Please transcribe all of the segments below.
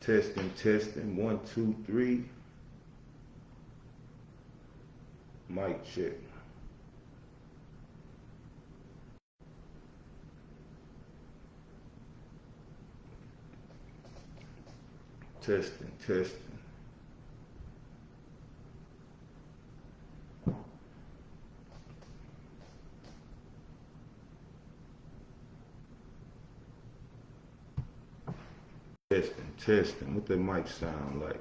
Testing, 1, 2, 3. Mic check. Testing. Testing. What the mic sound like?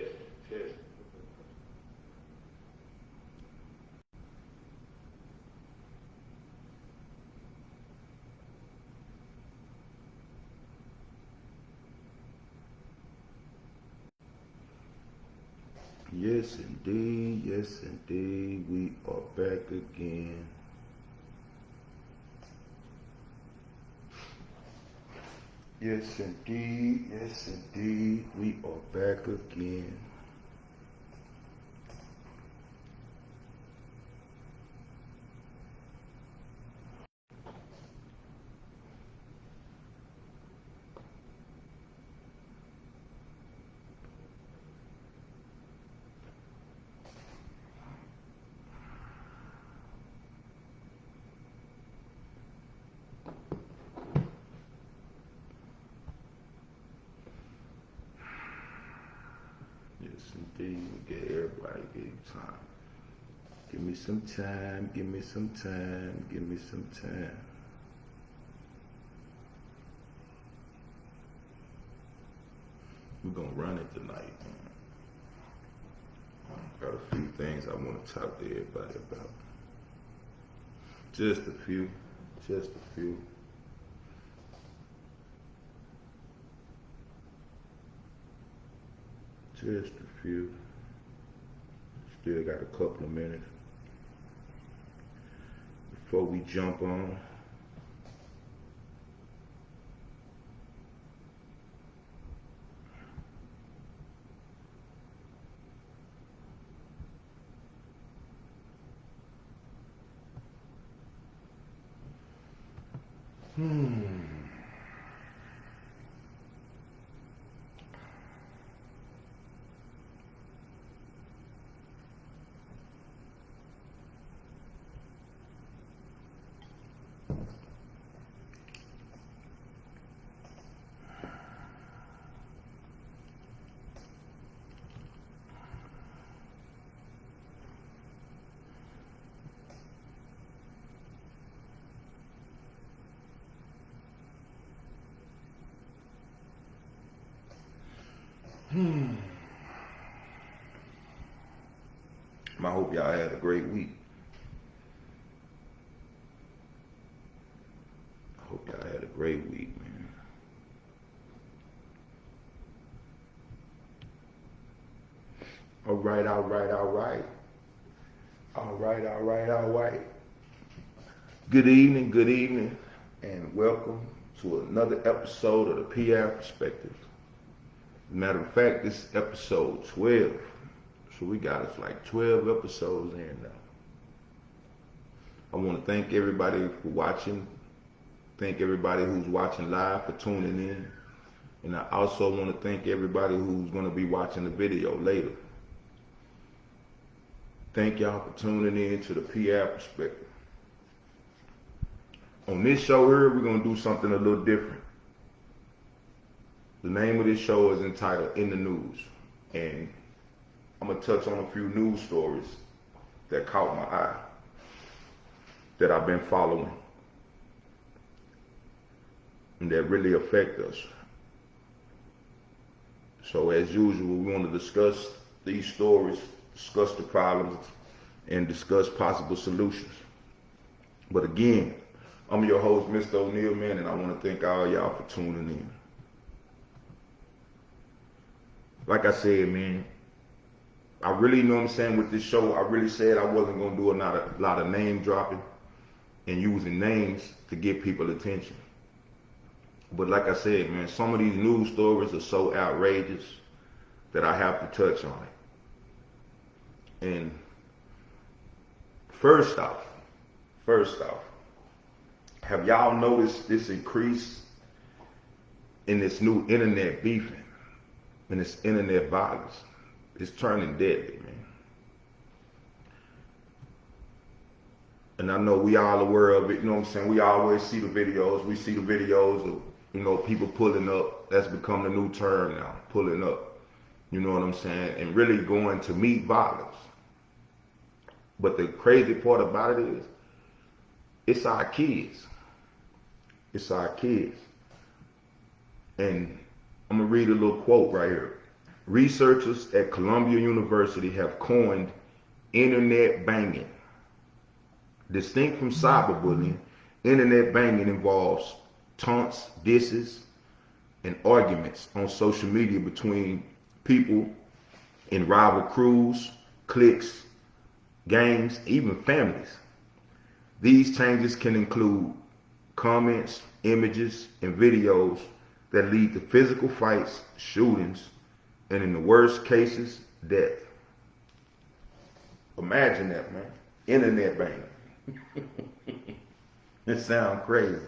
Testing. Yes, indeed, we are back again. Yes, indeed, we are back again. Yes, indeed, we get everybody getting time. Give me some time. We're gonna run it tonight, man. Got a few things I want to talk to everybody about. Just a few. Still got a couple of minutes before we jump on. I hope y'all had a great week. Man. All right. Good evening, and welcome to another episode of the P-Ave Perspective. Matter of fact, this is episode 12. So we got us like 12 episodes in now. I want to thank everybody for watching. Thank everybody who's watching live for tuning in. And I also want to thank everybody who's going to be watching the video later. Thank y'all for tuning in to the P-Ave Perspective. On this show here, we're going to do something a little different. The name of this show is entitled In the News. And I'm going to touch on a few news stories that caught my eye, that I've been following, and that really affect us. So as usual, we want to discuss these stories, discuss the problems, and discuss possible solutions. But again, I'm your host, Mr. O'Neal, man, and I want to thank all y'all for tuning in. Like I said, man, I really, with this show, I really said I wasn't going to do a lot of name dropping and using names to get people attention. But like I said, man, some of these news stories are so outrageous. that I have to touch on it. And first off, have y'all noticed this increase in this new internet beefing and this internet violence? It's turning deadly, man. And I know we all aware of it, you know what I'm saying? We always see the videos. We see the videos of, you know, people pulling up. That's become the new term now, pulling up. You know what I'm saying? And really going to meet violence. But the crazy part about it is, it's our kids. It's our kids. And I'm going to read a little quote right here. Researchers at Columbia University have coined internet banging. Distinct from cyberbullying, internet banging involves taunts, disses, and arguments on social media between people in rival crews, cliques, gangs, even families. These changes can include comments, images, and videos that lead to physical fights, shootings, and in the worst cases, death. Imagine that, man. Internet banging. It sounds crazy.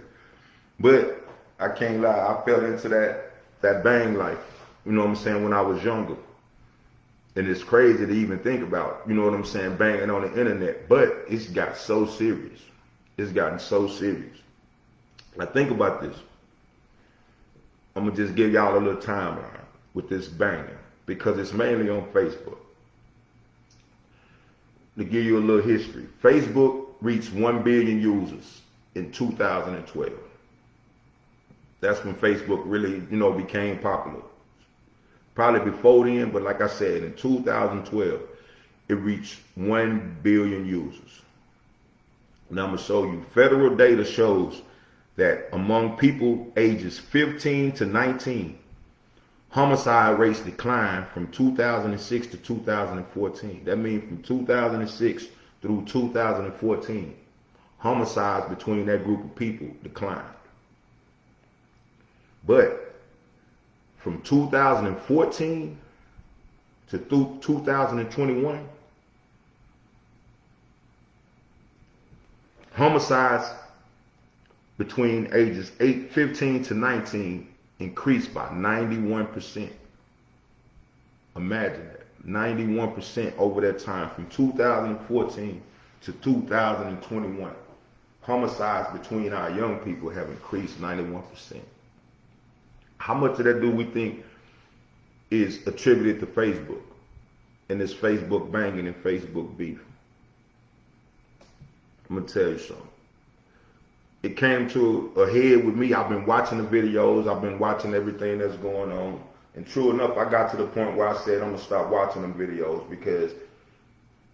But I can't lie, I fell into that bang life, you know what I'm saying, when I was younger. And it's crazy to even think about, you know what I'm saying, banging on the internet. But it's got so serious. It's gotten so serious. Now think about this. I'm going to just give y'all a little timeline with this banging, because it's mainly on Facebook. To give you a little history, Facebook reached 1 billion users in 2012. That's when Facebook really, you know, became popular. Probably before then, but like I said, in 2012, it reached 1 billion users. Now I'm going to show you. Federal data shows that among people ages 15 to 19, homicide rates declined from 2006 to 2014. That means from 2006 through 2014, homicides between that group of people declined. But from 2014 to 2021, homicides between ages 15 to 19 increased by 91%. Imagine that, 91% over that time from 2014 to 2021. Homicides between our young people have increased 91%. How much of that do we think is attributed to Facebook and this Facebook banging and Facebook beef? I'm going to tell you something. It came to a head with me. I've been watching the videos. I've been watching everything that's going on. And true enough, I got to the point where I said I'm going to stop watching them videos, because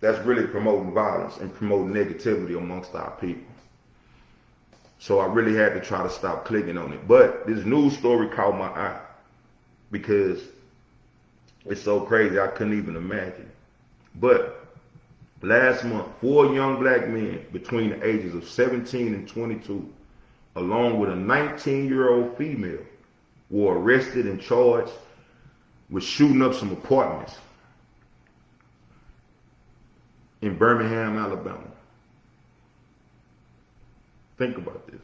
that's really promoting violence and promoting negativity amongst our people. So I really had to try to stop clicking on it. But this news story caught my eye, because it's so crazy I couldn't even imagine. But last month, 4 young black men between the ages of 17 and 22, along with a 19-year-old female, were arrested and charged with shooting up some apartments in Birmingham, Alabama. Think about this.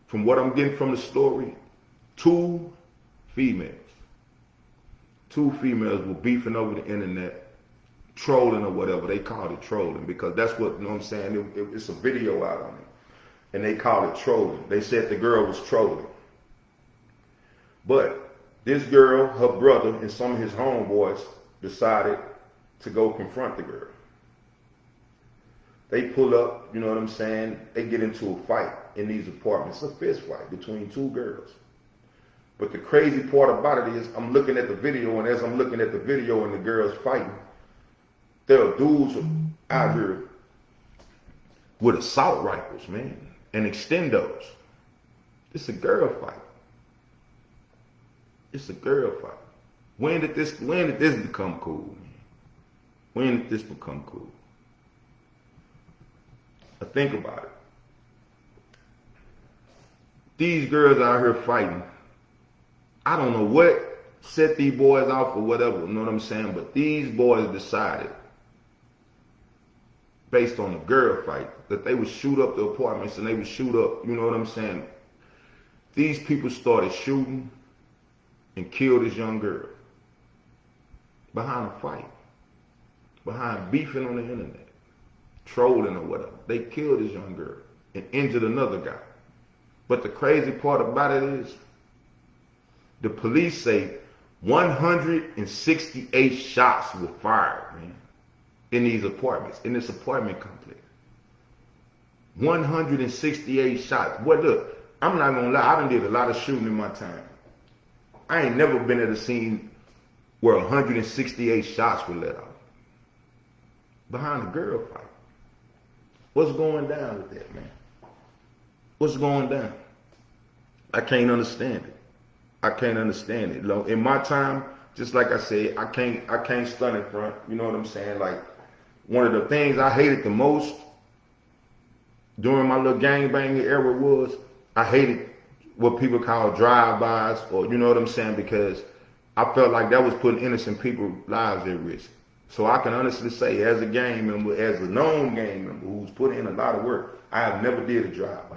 From what I'm getting from the story, two females were beefing over the internet, trolling or whatever. They called it trolling, because that's what, you know what I'm saying, it's a video out on it. And they called it trolling. They said the girl was trolling. But this girl, her brother, and some of his homeboys decided to go confront the girl. They pull up, you know what I'm saying, they get into a fight in these apartments, a fist fight between two girls. But the crazy part about it is, I'm looking at the video, and as I'm looking at the video and the girls fighting, there are dudes out here with assault rifles, man, and extendos. It's a girl fight. It's a girl fight. When did this become cool, man? When did this become cool? Now think about it. These girls out here fighting. I don't know what set these boys off or whatever, you know what I'm saying? But these boys decided, based on the girl fight, that they would shoot up the apartments and they would shoot up, you know what I'm saying? These people started shooting and killed this young girl behind a fight, behind beefing on the internet, trolling or whatever. They killed this young girl and injured another guy. But the crazy part about it is, the police say 168 shots were fired, man, in these apartments, in this apartment complex. 168 shots. Well, look, I'm not gonna lie, I done did a lot of shooting in my time. I ain't never been at a scene where 168 shots were let off behind a girl fight. What's going down with that, man? What's going down? I can't understand it. I can't understand it. In my time, just like I said, I can't stun in front. You know what I'm saying? Like, one of the things I hated the most during my little gangbanging era was, I hated what people call drive-bys, or you know what I'm saying, because I felt like that was putting innocent people's lives at risk. So I can honestly say, as a gang member, as a known gang member who's put in a lot of work, I have never did a drive-by.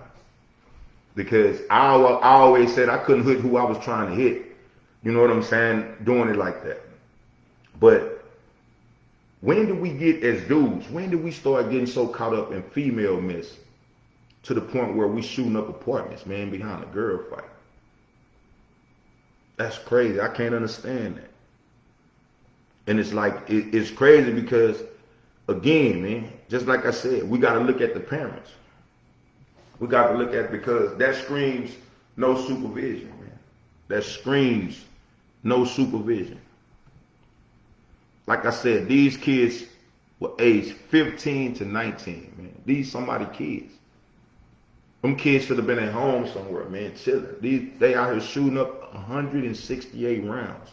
Because I always said I couldn't hit who I was trying to hit. You know what I'm saying? Doing it like that. But when did we get, as dudes, when did we start getting so caught up in female mess to the point where we shooting up apartments, man, behind a girl fight? That's crazy. I can't understand that. And it's like, it's crazy because, again, man, just like I said, we got to look at the parents. We got to look at, because that screams no supervision, man. That screams no supervision. Like I said, these kids were aged 15 to 19, man. These somebody kids. Them kids should have been at home somewhere, man, chilling. They out here shooting up 168 rounds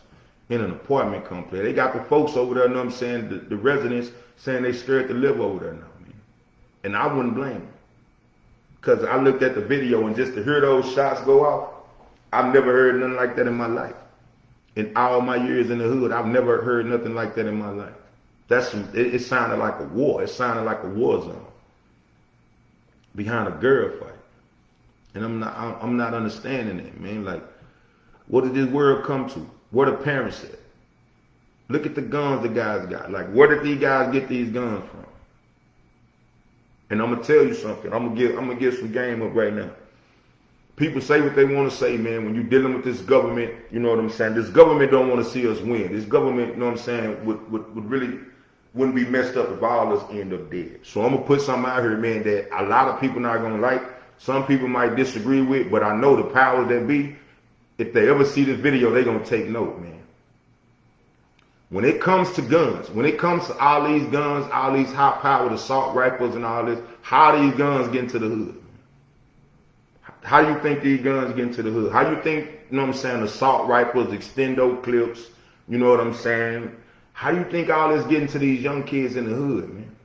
in an apartment complex. They got the folks over there, you know what I'm saying, the residents saying they scared to live over there now, man. And I wouldn't blame them. Because I looked at the video, and just to hear those shots go off, I've never heard nothing like that in my life. In all my years in the hood, I've never heard nothing like that in my life. It sounded like a war. It sounded like a war zone behind a girl fight. And I'm not understanding it, man. Like, what did this world come to? Where the parents at? Look at the guns the guys got. Like, where did these guys get these guns from? And I'm gonna tell you something. I'm gonna give some game up right now. People say what they want to say, man. When you're dealing with this government, you know what I'm saying. This government don't want to see us win. This government, you know what I'm saying, wouldn't be messed up if all of us end up dead. So I'm gonna put something out here, man, that a lot of people not gonna like. Some people might disagree with, but I know the powers that be, if they ever see this video, they gonna take note, man. When it comes to guns, when it comes to all these guns, all these high-powered assault rifles and all this, how do these guns get into the hood? How do you think these guns get into the hood? How do you think, you know what I'm saying, assault rifles, extendo clips, you know what I'm saying? How do you think all this get into these young kids in the hood, man?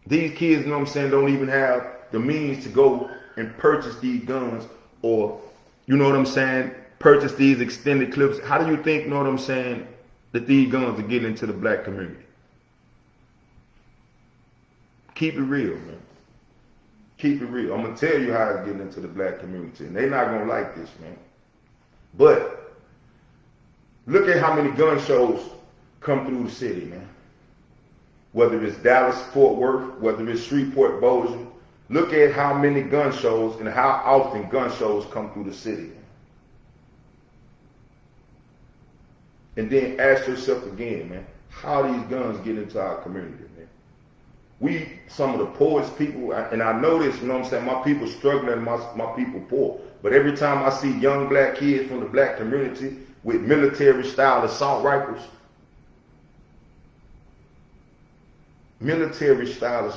These kids, you know what I'm saying, don't even have the means to go and purchase these guns, or, you know what I'm saying, purchase these extended clips. How do you think, you know what I'm saying, that these guns are getting into the black community? Keep it real, man. Keep it real. I'm going to tell you how it's getting into the black community, and they're not going to like this, man. But look at how many gun shows come through the city, man. Whether it's Dallas, Fort Worth, whether it's Shreveport, Bossier. Look at how many gun shows and how often gun shows come through the city. And then ask yourself again, man, how these guns get into our community, man. We, some of the poorest people, and I know this, you know what I'm saying, my people struggling and my people poor. But every time I see young black kids from the black community with military-style assault rifles, military-style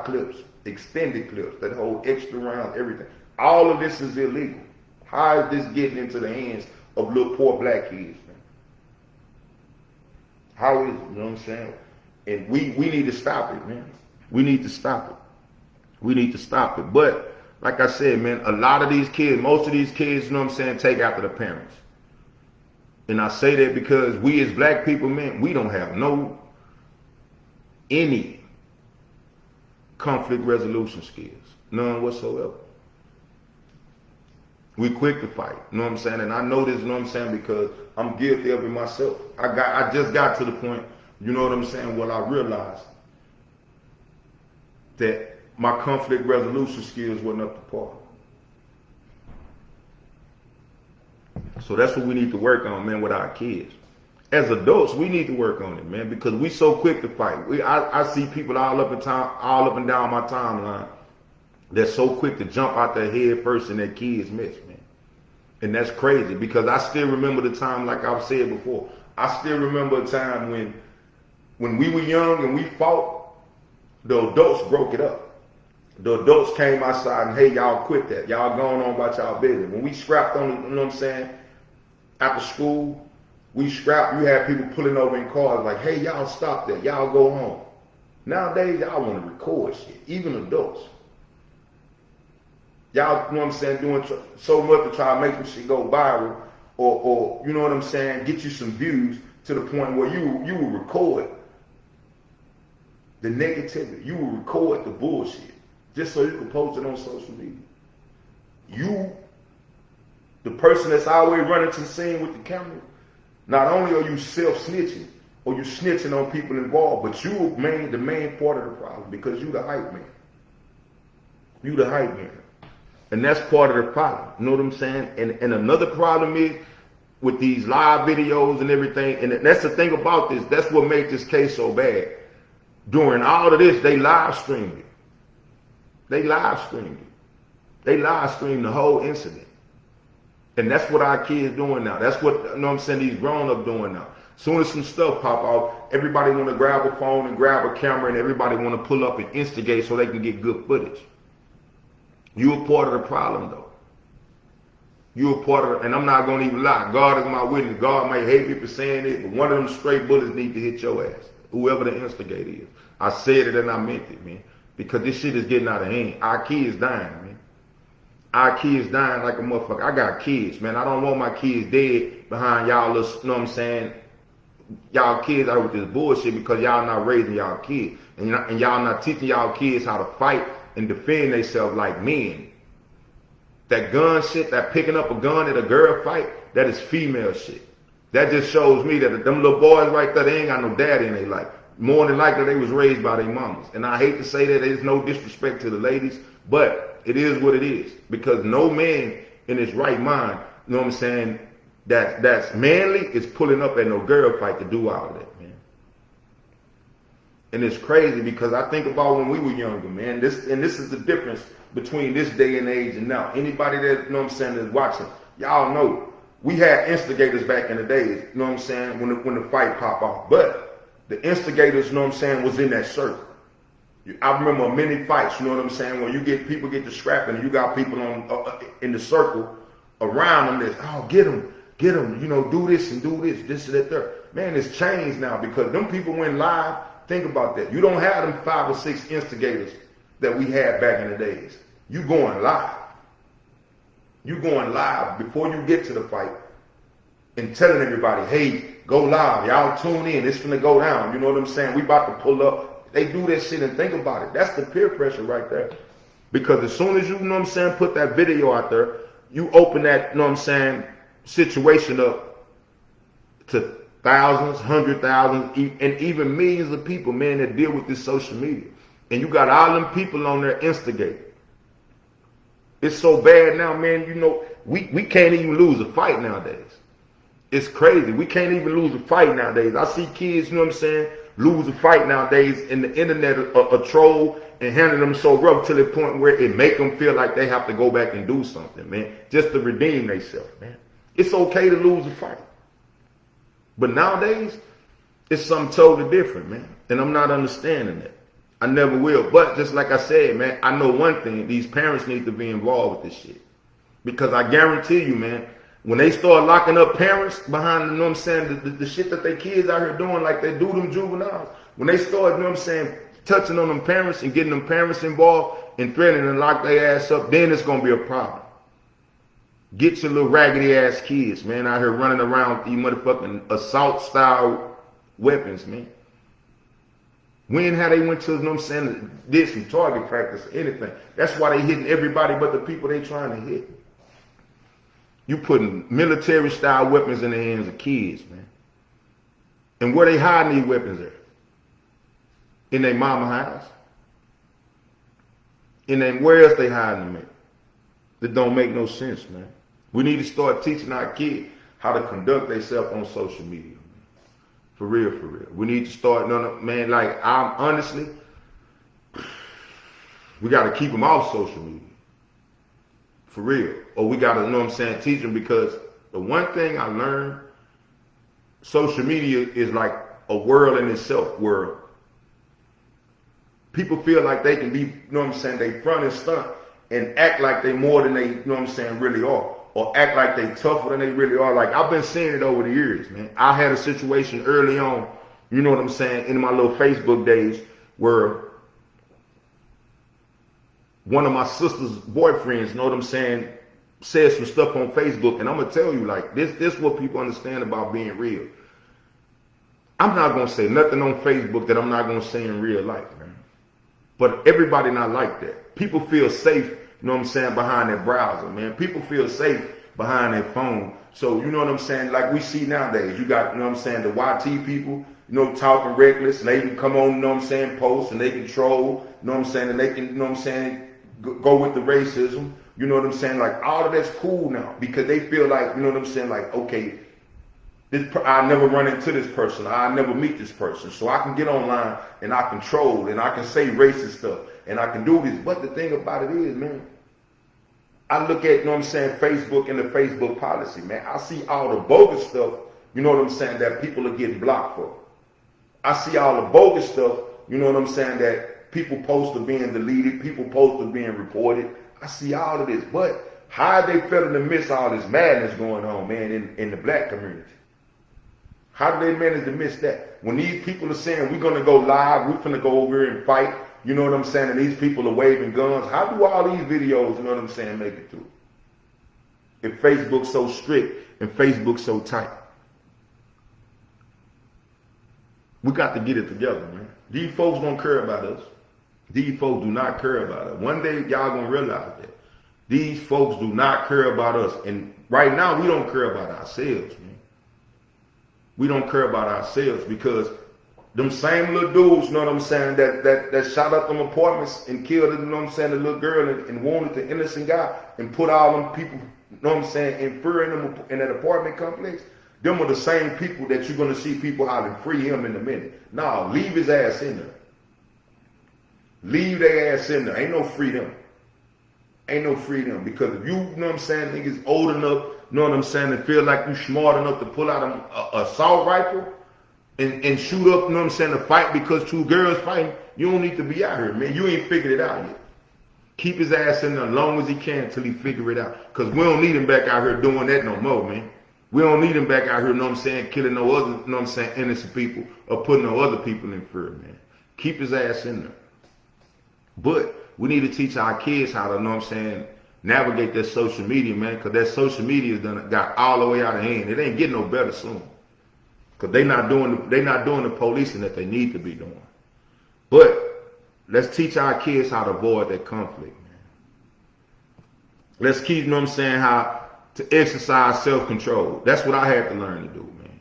clips, extended clips that hold extra rounds, everything. All of this is illegal. How is this getting into the hands of little poor black kids, man? How is it, you know what I'm saying? And we need to stop it, man. We need to stop it. We need to stop it. But Like I said, man, a lot of these kids, most of these kids, you know what I'm saying, take after the parents. And I say that because we as black people, man, we don't have any conflict resolution skills. None whatsoever. We quick to fight, you know what I'm saying? And I know this, you know what I'm saying, because I'm guilty of it myself. I just got to the point, you know what I'm saying, where I realized that my conflict resolution skills wasn't up to par. So that's what we need to work on, man, with our kids. As adults, we need to work on it, man, because we so quick to fight. I see people all up and down my timeline that's so quick to jump out their head first in their kids' mess, man. And that's crazy because I still remember the time, like I've said before, I still remember a time when we were young and we fought, the adults broke it up. The adults came outside and, hey, y'all quit that. Y'all going on about y'all business. When we scrapped on, you know what I'm saying, after school, we scrapped, you had people pulling over in cars like, hey, y'all stop that. Y'all go home. Nowadays, y'all want to record shit, even adults. Y'all, you know what I'm saying, doing so much to try to make some shit go viral or you know what I'm saying, get you some views to the point where you will record the negativity. You will record the bullshit just so you can post it on social media. You, the person that's always running to the scene with the camera, not only are you self-snitching or you snitching on people involved, but you the main part of the problem because you the hype man. You the hype man. And that's part of the problem. You know what I'm saying? And another problem is with these live videos and everything, and that's the thing about this, that's what made this case so bad. During all of this, they live streamed it. They live streamed it. They live streamed the whole incident. And that's what our kids doing now. That's what, you know what I'm saying, these grown-ups doing now. Soon as some stuff pop off, everybody want to grab a phone and grab a camera and everybody want to pull up and instigate so they can get good footage. You're a part of the problem, though. You're a part of it, and I'm not going to even lie. God is my witness. God might hate me for saying it, but one of them straight bullets need to hit your ass, whoever the instigator is. I said it and I meant it, man, because this shit is getting out of hand. Our kids dying, man. Our kids dying like a motherfucker. I got kids, man. I don't want my kids dead behind y'all, you know what I'm saying, y'all kids out with this bullshit because y'all not raising y'all kids. And y'all not teaching y'all kids how to fight and defend themselves like men. That gun shit, that picking up a gun at a girl fight, that is female shit. That just shows me that them little boys right there, they ain't got no daddy in their life. More than likely, they was raised by their mamas. And I hate to say that, there's no disrespect to the ladies, but it is what it is. Because no man in his right mind, you know what I'm saying, that's manly is pulling up at no girl fight to do all of that. And it's crazy because I think about when we were younger, man. This is the difference between this day and age and now. Anybody that, you know what I'm saying, is watching, y'all know we had instigators back in the days, you know what I'm saying, when the fight popped off. But the instigators, you know what I'm saying, was in that circle. I remember many fights, you know what I'm saying, where people get to scrapping and you got people on in the circle around them that's, oh, get them, you know, do this and this and that there. Man, it's changed now because them people went live. Think about that. You don't have them 5 or 6 instigators that we had back in the days. You going live. You going live before you get to the fight and telling everybody, hey, go live. Y'all tune in. It's finna go down. You know what I'm saying? We about to pull up. They do that shit and think about it. That's the peer pressure right there. Because as soon as you know what I'm saying, put that video out there, you open that, you know what I'm saying, situation up to thousands, 100,000, and even millions of people, man, that deal with this social media. And you got all them people on there instigating. It's so bad now, man, you know, we can't even lose a fight nowadays. It's crazy. We can't even lose a fight nowadays. I see kids, you know what I'm saying, lose a fight nowadays, and the internet a troll and handle them so rough to the point where it make them feel like they have to go back and do something, man, just to redeem themselves, man. It's okay to lose a fight. But nowadays, it's something totally different, man. And I'm not understanding that. I never will. But just like I said, man, I know one thing. These parents need to be involved with this shit. Because I guarantee you, man, when they start locking up parents behind, you know what I'm saying, the shit that their kids out here doing like they do them juveniles, when they start, you know what I'm saying, touching on them parents and getting them parents involved and threatening to lock their ass up, then it's going to be a problem. Get your little raggedy ass kids, man, out here running around with these motherfucking assault style weapons, man. When how they went to, you know what I'm saying, did some target practice or anything. That's why they hitting everybody but the people they trying to hit. You putting military style weapons in the hands of kids, man. And where they hiding these weapons at? In their mama house? And then where else they hiding them at? That don't make no sense, man. We need to start teaching our kids how to conduct themselves on social media. For real, for real. We need to start, man, like, I'm honestly, we got to keep them off social media. For real. Or we got to, you know what I'm saying, teach them, because the one thing I learned, social media is like a world in itself where people feel like they can be, you know what I'm saying, they front and stunt and act like they more than they, you know what I'm saying, really are. Or act like they tougher than they really are. Like, I've been seeing it over the years, man. I had a situation early on, you know what I'm saying, in my little Facebook days where one of my sister's boyfriends, you know what I'm saying, said some stuff on Facebook. And I'm going to tell you, like, this is what people understand about being real. I'm not going to say nothing on Facebook that I'm not going to say in real life, man. But everybody not like that. People feel safe, you know what I'm saying, behind their browser, man. People feel safe behind their phone. So, you know what I'm saying, like we see nowadays, you got, you know what I'm saying, the YT people, you know, talking reckless, and they can come on, you know what I'm saying, post, and they can troll, you know what I'm saying, and they can, you know what I'm saying, go with the racism, you know what I'm saying, like, all of that's cool now, because they feel like, you know what I'm saying, like, okay, I never run into this person, I never meet this person, so I can get online, and I can troll, and I can say racist stuff, and I can do this. But the thing about it is, man, I look at, you know what I'm saying, Facebook and the Facebook policy, man. I see all the bogus stuff, you know what I'm saying, that people are getting blocked for. I see all the bogus stuff, you know what I'm saying, that people post are being deleted, people post are being reported. I see all of this. But how they failing to miss all this madness going on, man, in the black community? How do they manage to miss that? When these people are saying, we're going to go live, we're going to go over here and fight, you know what I'm saying, and these people are waving guns, how do all these videos, you know what I'm saying, make it through? If Facebook's so strict and Facebook's so tight. We got to get it together, man. These folks don't care about us. These folks do not care about us. One day, y'all going to realize that. These folks do not care about us. And right now, we don't care about ourselves, man. We don't care about ourselves because them same little dudes, you know what I'm saying, that shot up them apartments and killed, you know what I'm saying, the little girl and wounded the innocent guy and put all them people, you know what I'm saying, in fear in that apartment complex. Them are the same people that you're going to see people hollering, free him in a minute. No, leave his ass in there. Leave their ass in there. Ain't no freedom. Ain't no freedom. Because if you know what I'm saying, niggas old enough, you know what I'm saying, and feel like you smart enough to pull out an assault rifle and shoot up, you know what I'm saying, to fight because two girls fighting, you don't need to be out here, man. You ain't figured it out yet. Keep his ass in there as long as he can until he figure it out. Because we don't need him back out here doing that no more, man. We don't need him back out here, you know what I'm saying, killing no other, you know what I'm saying, innocent people or putting no other people in fear, man. Keep his ass in there. But we need to teach our kids how to, you know what I'm saying, navigate that social media, man, because that social media got all the way out of hand. It ain't getting no better soon. Because they not doing the policing that they need to be doing. But let's teach our kids how to avoid that conflict, man. Let's keep, you know what I'm saying, how to exercise self-control. That's what I had to learn to do, man.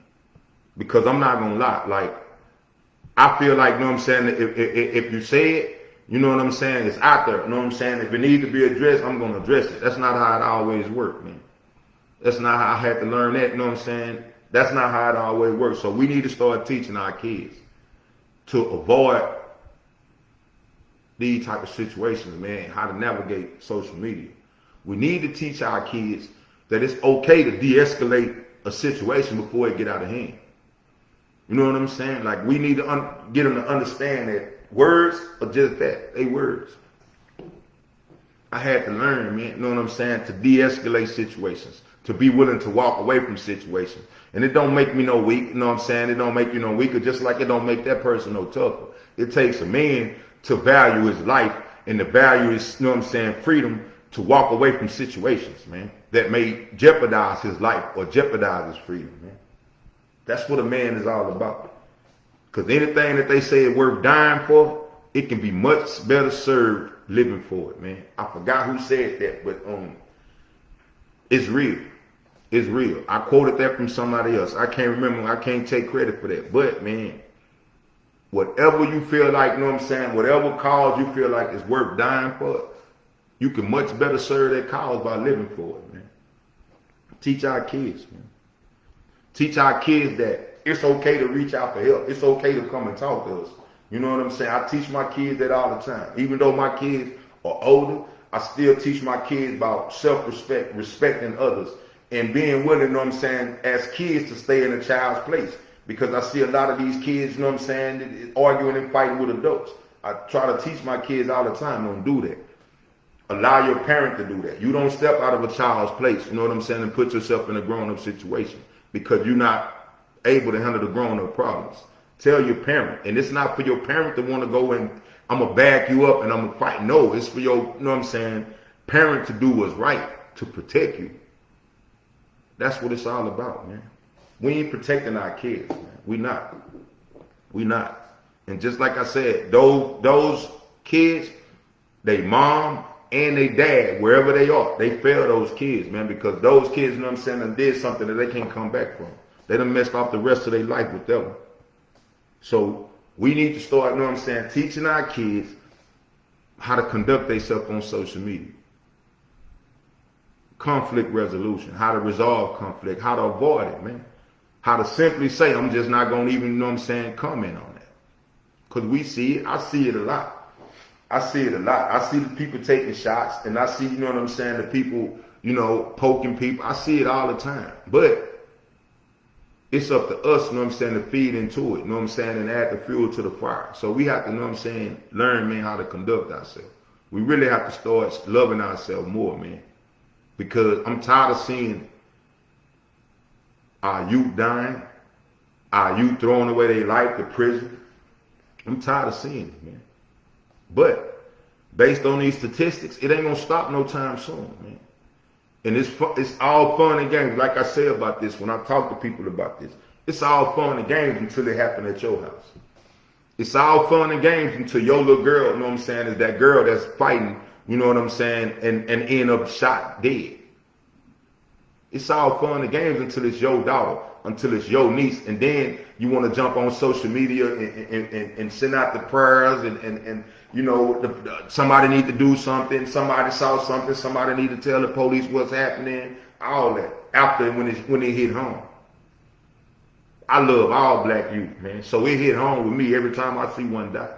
Because I'm not going to lie. Like, I feel like, you know what I'm saying, if you say it, you know what I'm saying, it's out there. You know what I'm saying? If it needs to be addressed, I'm going to address it. That's not how it always works, man. That's not how I had to learn that, you know what I'm saying? That's not how it always works. So we need to start teaching our kids to avoid these type of situations, man, how to navigate social media. We need to teach our kids that it's okay to de-escalate a situation before it get out of hand. You know what I'm saying? Like, we need to get them to understand that words are just that. They words. I had to learn, man, you know what I'm saying, to de-escalate situations, to be willing to walk away from situations. And it don't make me no weak, you know what I'm saying? It don't make you no weaker, just like it don't make that person no tougher. It takes a man to value his life and to value his, freedom to walk away from situations, man, that may jeopardize his life or jeopardize his freedom, man. That's what a man is all about. Because anything that they say is worth dying for, it can be much better served living for it, man. I forgot who said that, but it's real. It's real. I quoted that from somebody else. I can't remember. I can't take credit for that. But, man, whatever you feel like, whatever cause you feel like is worth dying for, you can much better serve that cause by living for it, man. Teach our kids, man. Teach our kids that it's okay to reach out for help. It's okay to come and talk to us. You know what I'm saying? I teach my kids that all the time. Even though my kids are older, I still teach my kids about self-respect, respecting others, and being willing, as kids to stay in a child's place. Because I see a lot of these kids, arguing and fighting with adults. I try to teach my kids all the time, don't do that. Allow your parent to do that. You don't step out of a child's place, and put yourself in a grown-up situation because you're not able to handle the grown-up problems. Tell your parent. And it's not for your parent to want to go and I'm going to back you up and I'm going to fight. No, it's for your, parent to do what's right, to protect you. That's what it's all about, man. We ain't protecting our kids, man. We not. And just like I said, those kids, they mom and they dad, wherever they are, they fail those kids, man, because those kids, done did something that they can't come back from. They done messed off the rest of their life with them. So we need to start, teaching our kids how to conduct themselves on social media. Conflict resolution, how to resolve conflict, how to avoid it, man. How to simply say, I'm just not going to even, comment on that. Because we see it. I see it a lot. I see the people taking shots, and I see, the people, poking people. I see it all the time. But it's up to us, to feed into it, and add the fuel to the fire. So we have to, learn, man, how to conduct ourselves. We really have to start loving ourselves more, man. Because I'm tired of seeing our youth dying, our youth throwing away their life to prison. I'm tired of seeing it, man. But based on these statistics, it ain't gonna stop no time soon, man. And it's all fun and games. Like I say about this, when I talk to people about this, it's all fun and games until it happen at your house. It's all fun and games until your little girl, is that girl that's fighting, and end up shot dead. It's all fun and games until it's your daughter, until it's your niece, and then you want to jump on social media and send out the prayers and somebody need to do something, somebody saw something, somebody need to tell the police what's happening, all that after when it hit home. I love all black youth, man, so it hit home with me every time I see one die.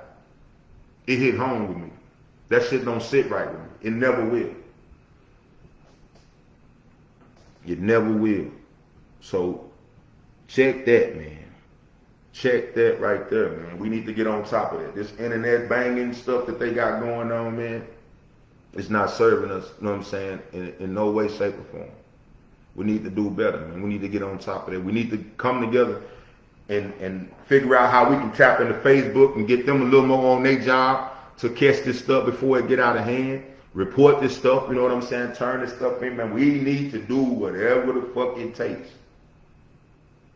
It hit home with me. That shit don't sit right with me. It never will. It never will. So check that, man. Check that right there, man. We need to get on top of that. This internet banging stuff that they got going on, man, it's not serving us, in no way, shape, or form. We need to do better, man. We need to get on top of that. We need to come together and figure out how we can tap into Facebook and get them a little more on their job to catch this stuff before it get out of hand. Report this stuff, turn this stuff in, man. We need to do whatever the fuck it takes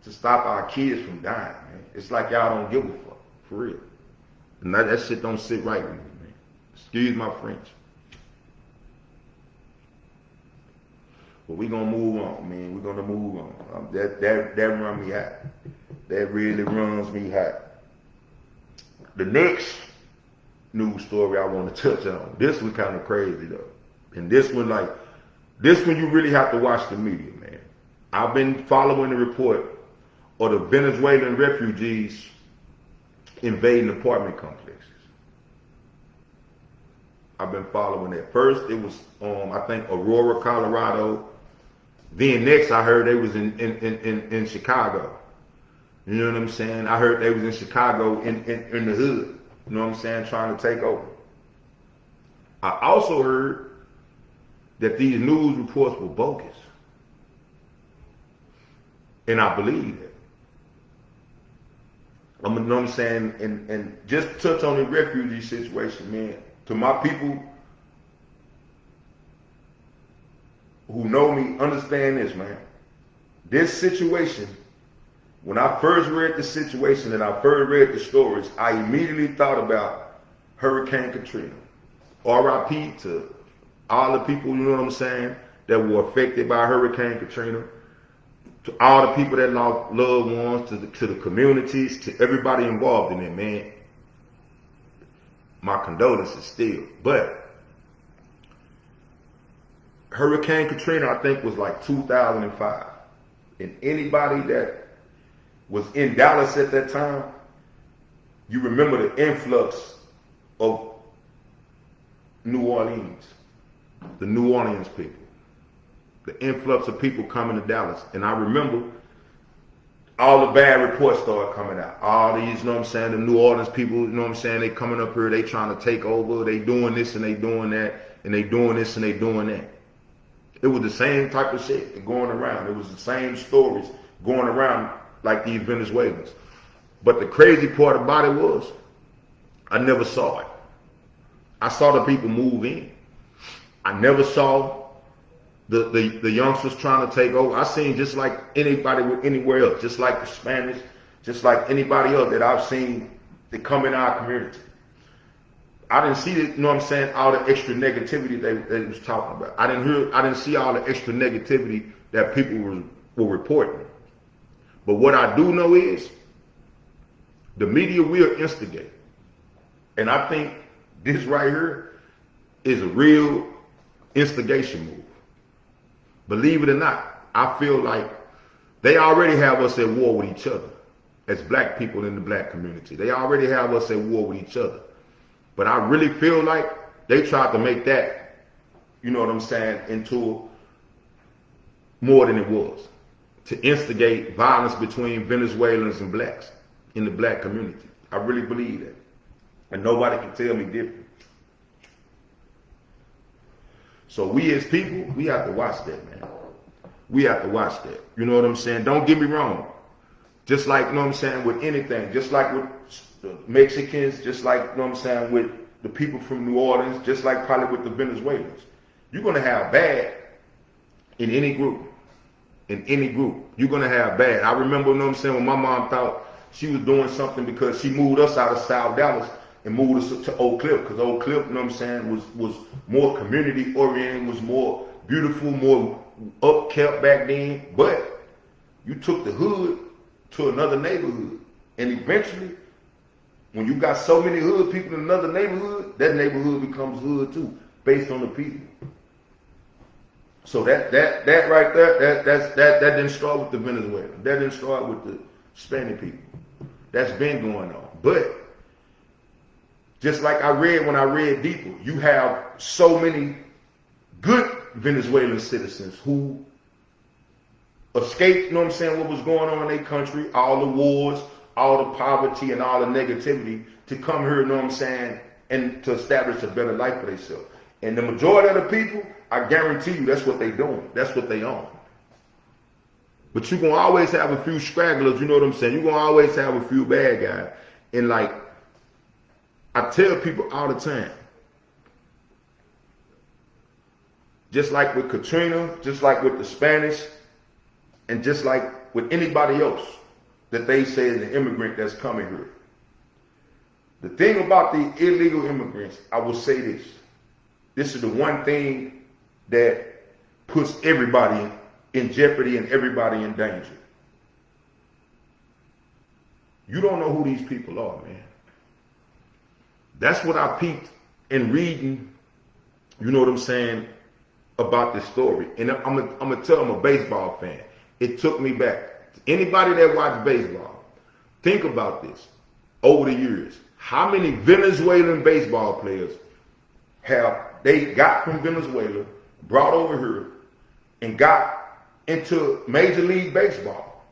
to stop our kids from dying, man. It's like y'all don't give a fuck, for real. And that shit don't sit right with me, man. Excuse my French. But we gonna move on, man. We're gonna move on. That run me hot. That really runs me hot. The next news story I want to touch on. This one kind of crazy though. And this one you really have to watch the media, man. I've been following the report of the Venezuelan refugees invading apartment complexes. I've been following that. First it was I think Aurora, Colorado. Then next I heard they was in Chicago. You know what I'm saying? I heard they was in Chicago in the hood. You know what I'm saying? Trying to take over. I also heard that these news reports were bogus. And I believe that. You know what I'm saying, and just touch on the refugee situation, man. To my people who know me, understand this, man. This situation, when I first read the situation and I first read the stories, I immediately thought about Hurricane Katrina. R.I.P. to all the people, you know what I'm saying, that were affected by Hurricane Katrina, to all the people that lost loved ones, to the communities, to everybody involved in it, man. My condolences still. But Hurricane Katrina, I think, was like 2005. And anybody that was in Dallas at that time, you remember the influx of New Orleans, the New Orleans people, the influx of people coming to Dallas. And I remember all the bad reports started coming out. All these, you know what I'm saying, the New Orleans people, you know what I'm saying, they coming up here, they trying to take over, they doing this and they doing that, and they doing this and they doing that. It was the same type of shit going around. It was the same stories going around like these Venezuelans. But the crazy part about it was, I never saw it. I saw the people move in. I never saw the youngsters trying to take over. I seen just like anybody with anywhere else, just like the Spanish, just like anybody else that I've seen that come in our community. I didn't see, you know what I'm saying, all the extra negativity they was talking about. I didn't see all the extra negativity that people were reporting. But what I do know is the media will instigate. And I think this right here is a real instigation move. Believe it or not, I feel like they already have us at war with each other as black people in the black community. They already have us at war with each other. But I really feel like they tried to make that, you know what I'm saying, into more than it was. To instigate violence between Venezuelans and blacks in the black community. I really believe that. And nobody can tell me different. So we as people, we have to watch that, man. We have to watch that. You know what I'm saying? Don't get me wrong. Just like, you know what I'm saying, with anything, just like with the Mexicans, just like, you know what I'm saying, with the people from New Orleans, just like probably with the Venezuelans. You're going to have bad in any group. In any group. You're going to have bad. I remember, you know what I'm saying, when my mom thought she was doing something because she moved us out of South Dallas and moved us to Oak Cliff, because Oak Cliff, you know what I'm saying, was more community oriented, was more beautiful, more upkept back then. But you took the hood to another neighborhood. And eventually, when you got so many hood people in another neighborhood, that neighborhood becomes hood too, based on the people. So that right there, that didn't start with the Venezuelans. That didn't start with the Spanish people. That's been going on. But just like I read when I read deeper, you have so many good Venezuelan citizens who escaped, you know what I'm saying, what was going on in their country, all the wars, all the poverty and all the negativity, to come here, you know what I'm saying, and to establish a better life for themselves. And the majority of the people, I guarantee you, that's what they doing. That's what they own. But you're going to always have a few stragglers, you know what I'm saying? You're going to always have a few bad guys. And like, I tell people all the time, just like with Katrina, just like with the Spanish, and just like with anybody else that they say is an immigrant that's coming here. The thing about the illegal immigrants, I will say this. This is the one thing that puts everybody in jeopardy and everybody in danger. You don't know who these people are, man. That's what I peeped in reading, you know what I'm saying, about this story. And I'm gonna tell them, I'm a baseball fan. It took me back. Anybody that watched baseball, think about this. Over the years, how many Venezuelan baseball players have they got from Venezuela, brought over here, and got into Major League Baseball?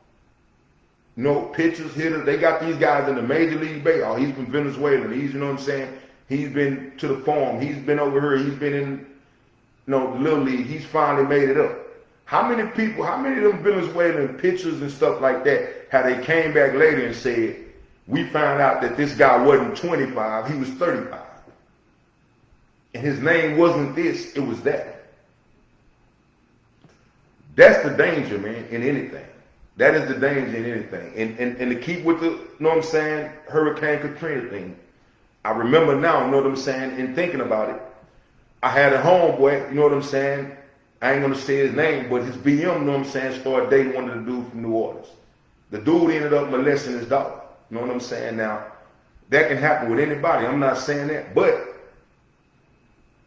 You know, pitchers, hitters, they got these guys in the Major League Baseball. He's from Venezuela. He's, you know what I'm saying, he's been to the farm. He's been over here. He's been in, you know, the Little League. He's finally made it up. How many people, how many of them Venezuelan pitchers and stuff like that, how they came back later and said, We found out that this guy wasn't 25, he was 35. And his name wasn't this, it was that. That's the danger, man, in anything. That is the danger in anything. And to keep with the, you know what I'm saying, Hurricane Katrina thing, I remember now, you know what I'm saying, in thinking about it, I had a homeboy, you know what I'm saying, I ain't gonna say his name, but his BM, you know what I'm saying, started dating one of the dudes from New Orleans. The dude ended up molesting his daughter. You know what I'm saying? Now, that can happen with anybody. I'm not saying that. But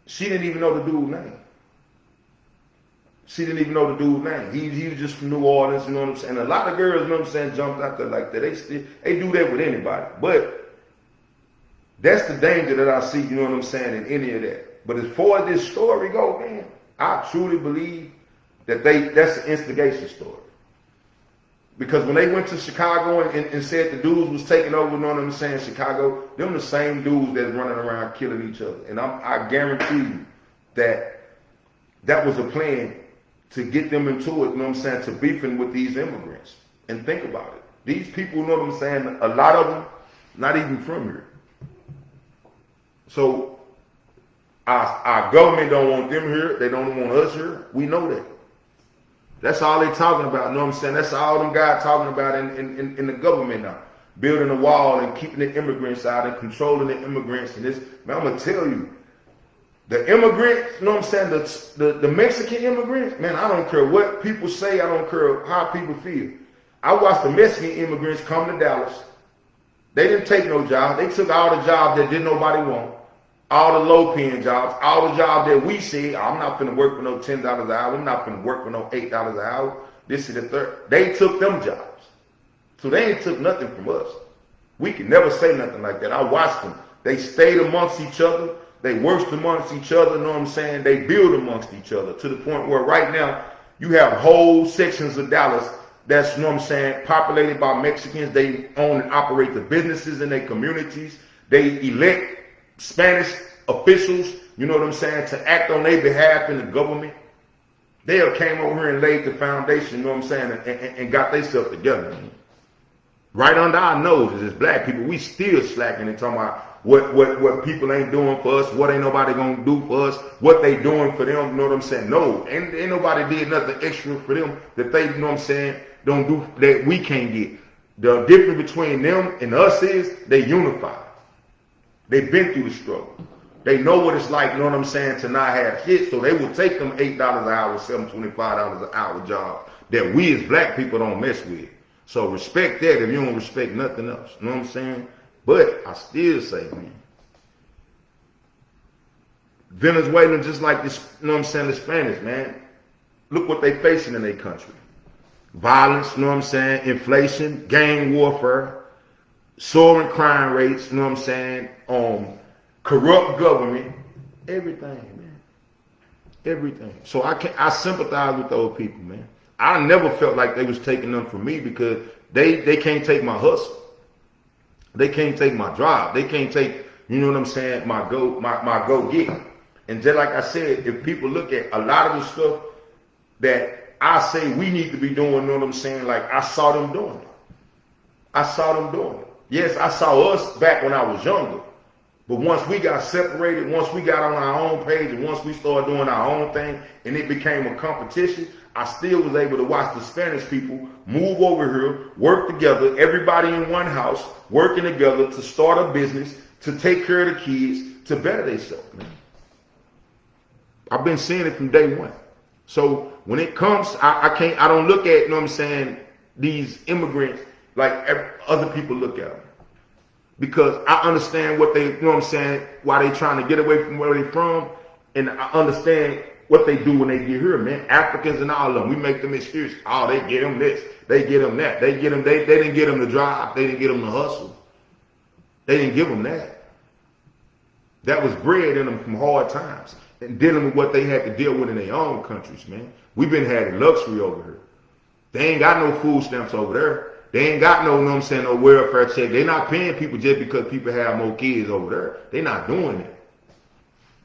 she didn't even know the dude's name. She didn't even know the dude's name. He was just from New Orleans, you know what I'm saying? A lot of girls, you know what I'm saying, jumped out there like that. They do that with anybody. But that's the danger that I see, you know what I'm saying, in any of that. But as far as this story goes, man, I truly believe that that's an instigation story. Because when they went to Chicago and said the dudes was taking over, you know what I'm saying, Chicago, them the same dudes that's running around killing each other. And I guarantee you that was a plan to get them into it, you know what I'm saying, to beefing with these immigrants. And think about it. These people, you know what I'm saying, a lot of them not even from here. So our government don't want them here. They don't want us here. We know that. That's all they talking about, you know what I'm saying? That's all them guys talking about in the government now. Building a wall and keeping the immigrants out and controlling the immigrants. And this, man, I'm going to tell you, the immigrants, you know what I'm saying, the Mexican immigrants, man, I don't care what people say. I don't care how people feel. I watched the Mexican immigrants come to Dallas. They didn't take no job. They took all the jobs that didn't nobody want. All the low-paying jobs, all the jobs that we see, I'm not finna work for no $10 an hour. I'm not finna work for no $8 an hour. This is the third. They took them jobs. So they ain't took nothing from us. We can never say nothing like that. I watched them. They stayed amongst each other. They worked amongst each other, you know what I'm saying? They build amongst each other to the point where right now you have whole sections of Dallas that's, you know what I'm saying, populated by Mexicans. They own and operate the businesses in their communities. They elect Spanish officials, you know what I'm saying, to act on their behalf in the government. They came over here and laid the foundation, you know what I'm saying, and got themselves together. Right under our noses as black people, we still slacking and talking about what people ain't doing for us, what ain't nobody gonna do for us, what they doing for them, you know what I'm saying? No, ain't nobody did nothing extra for them that they, you know what I'm saying, don't do, that we can't get. The difference between them and us is they unified. They've been through the struggle. They know what it's like, you know what I'm saying, to not have shit, so they will take them $8 an hour, $7.25 an hour job that we as black people don't mess with. So respect that if you don't respect nothing else, you know what I'm saying? But I still say, man, Venezuelan, just like this, you know what I'm saying, the Spanish, man, look what they facing in their country. Violence, you know what I'm saying, inflation, gang warfare, soaring crime rates, you know what I'm saying, corrupt government, everything, man. Everything. So I sympathize with those people, man. I never felt like they was taking them from me because they can't take my hustle. They can't take my drive. They can't take, you know what I'm saying, my go get. And just like I said, if people look at a lot of the stuff that I say we need to be doing, you know what I'm saying, like I saw them doing it. I saw them doing it. Yes, I saw us back when I was younger. But once we got separated, once we got on our own page, and once we started doing our own thing, and it became a competition, I still was able to watch the Spanish people move over here, work together, everybody in one house, working together to start a business, to take care of the kids, to better themselves, man. I've been seeing it from day one. So when it comes, I don't look at, you know what I'm saying, these immigrants like other people look at them. Because I understand what they, you know what I'm saying, why they trying to get away from where they from, and I understand what they do when they get here, man. Africans and all of them, we make them excuse. Oh, they get them this, they get them that, they didn't get them to drive, they didn't get them to hustle. They didn't give them that. That was bred in them from hard times and dealing with what they had to deal with in their own countries, man. We've been having luxury over here. They ain't got no food stamps over there. They ain't got no, you know what I'm saying, no welfare check. They're not paying people just because people have more kids over there. They're not doing it.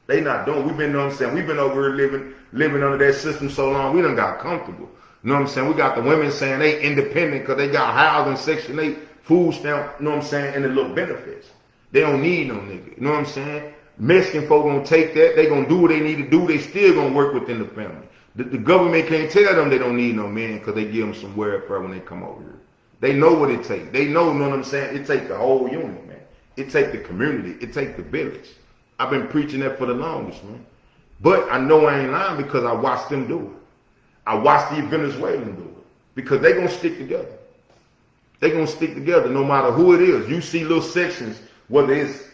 They not doing. We've been, you know what I'm saying, we've been over here living under that system so long, we done got comfortable. You know what I'm saying? We got the women saying they independent because they got housing, Section 8. food stamp, you know what I'm saying, and the little benefits. They don't need no nigga, you know what I'm saying? Mexican folk gonna take that, they gonna do what they need to do, they still gonna work within the family. The government can't tell them they don't need no men because they give them some welfare when they come over here. They know what it takes. They know, you know what I'm saying? It takes the whole unit, man. It takes the community. It takes the village. I've been preaching that for the longest, man. But I know I ain't lying because I watched them do it. I watched the Venezuelans do it because they gonna stick together. They gonna stick together no matter who it is. You see little sections, whether it's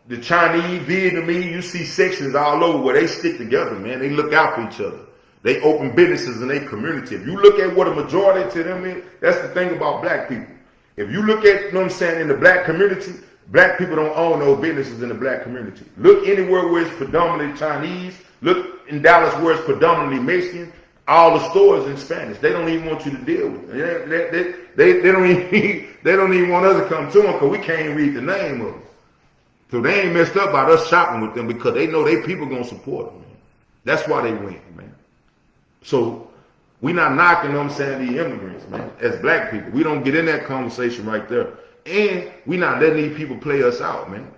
the Chinese, Vietnamese, you see sections all over where they stick together, man. They look out for each other. They open businesses in their community. If you look at what a majority to them is, that's the thing about black people. If you look at, you know what I'm saying, in the black community, black people don't own no businesses in the black community. Look anywhere where it's predominantly Chinese. Look in Dallas where it's predominantly Mexican. All the stores in Spanish. They don't even want you to deal with it. They don't even want us to come to them because we can't read the name of them. So they ain't messed up about us shopping with them because they know they people gonna support them, man. That's why they win, man. So we not knocking, you know what I'm saying, the immigrants, man. As black people, we don't get in that conversation right there. And we not letting these people play us out, man.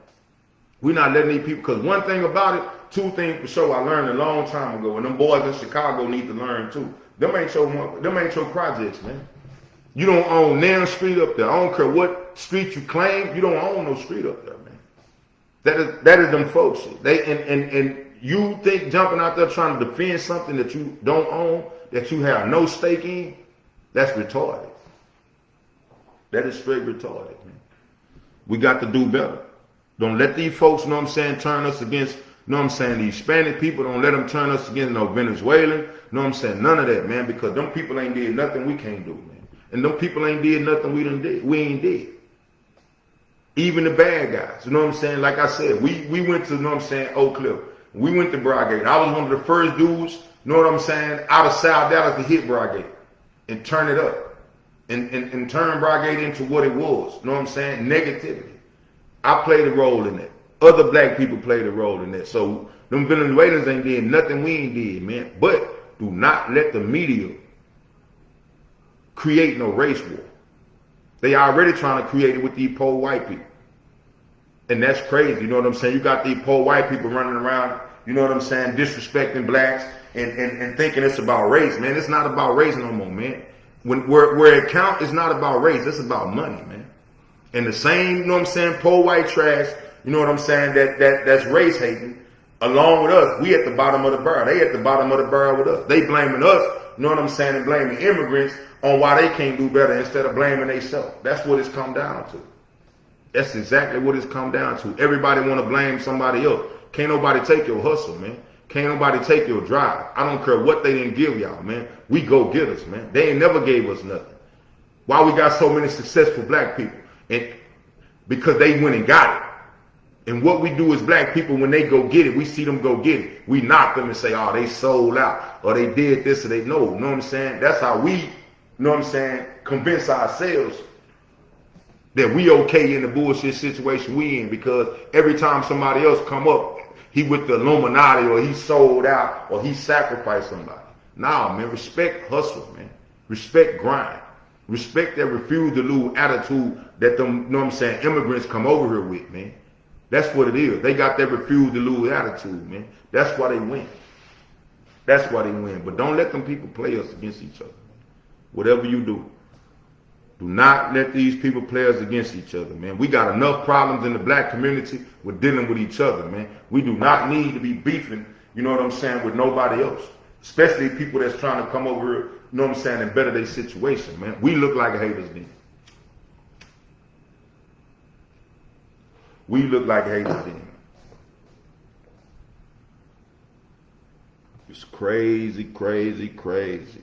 We not letting these people, because one thing about it, two things for sure I learned a long time ago, and them boys in Chicago need to learn too. Them ain't your projects, man. You don't own damn street up there. I don't care what street you claim, you don't own no street up there, man. That is them folks. And you think jumping out there trying to defend something that you don't own, that you have no stake in, that's retarded. That is straight retarded, man. We got to do better. Don't let these folks, you know what I'm saying, turn us against, you know what I'm saying, the Hispanic people. Don't let them turn us against no Venezuelan, you know what I'm saying, none of that, man, because them people ain't did nothing we can't do, man. And them people ain't did nothing we ain't did. Even the bad guys, you know what I'm saying? Like I said, we went to, you know what I'm saying, Oak Cliff. We went to Broadgate. I was one of the first dudes, you know what I'm saying, out of South Dallas to hit Broadgate and turn it up and turn Broadgate into what it was, you know what I'm saying, negativity. I played a role in that. Other black people played a role in that. So them Venezuelans ain't did nothing we ain't did, man. But do not let the media create no race war. They already trying to create it with these poor white people. And that's crazy, you know what I'm saying? You got these poor white people running around, you know what I'm saying, disrespecting blacks and thinking it's about race, man. It's not about race no more, man. Where it counts, it's not about race, it's about money, man. And the same, you know what I'm saying, poor white trash, you know what I'm saying, that's race hating, along with us, we at the bottom of the barrel. They at the bottom of the barrel with us. They blaming us, you know what I'm saying, and blaming immigrants on why they can't do better instead of blaming themselves. That's what it's come down to. That's exactly what it's come down to. Everybody want to blame somebody else. Can't nobody take your hustle, man. Can't nobody take your drive. I don't care what they didn't give y'all, man. We go get us, man. They ain't never gave us nothing. Why we got so many successful black people? And because they went and got it. And what we do as black people, when they go get it, we see them go get it. We knock them and say, oh, they sold out, or they did this, or they know. You know what I'm saying? That's how we, you know what I'm saying, convince ourselves that we okay in the bullshit situation we in, because every time somebody else come up, he with the Illuminati, or he sold out, or he sacrificed somebody. Nah, man, respect hustle, man. Respect grind. Respect that refuse to lose attitude that them, you know what I'm saying, immigrants come over here with, man. That's what it is. They got that refuse to lose attitude, man. That's why they win. That's why they win. But don't let them people play us against each other. Whatever you do, do not let these people play us against each other, man. We got enough problems in the black community with dealing with each other, man. We do not need to be beefing, you know what I'm saying, with nobody else. Especially people that's trying to come over here, you know what I'm saying, and better their situation, man. We look like haters then. We look like haters then. It's crazy, crazy, crazy.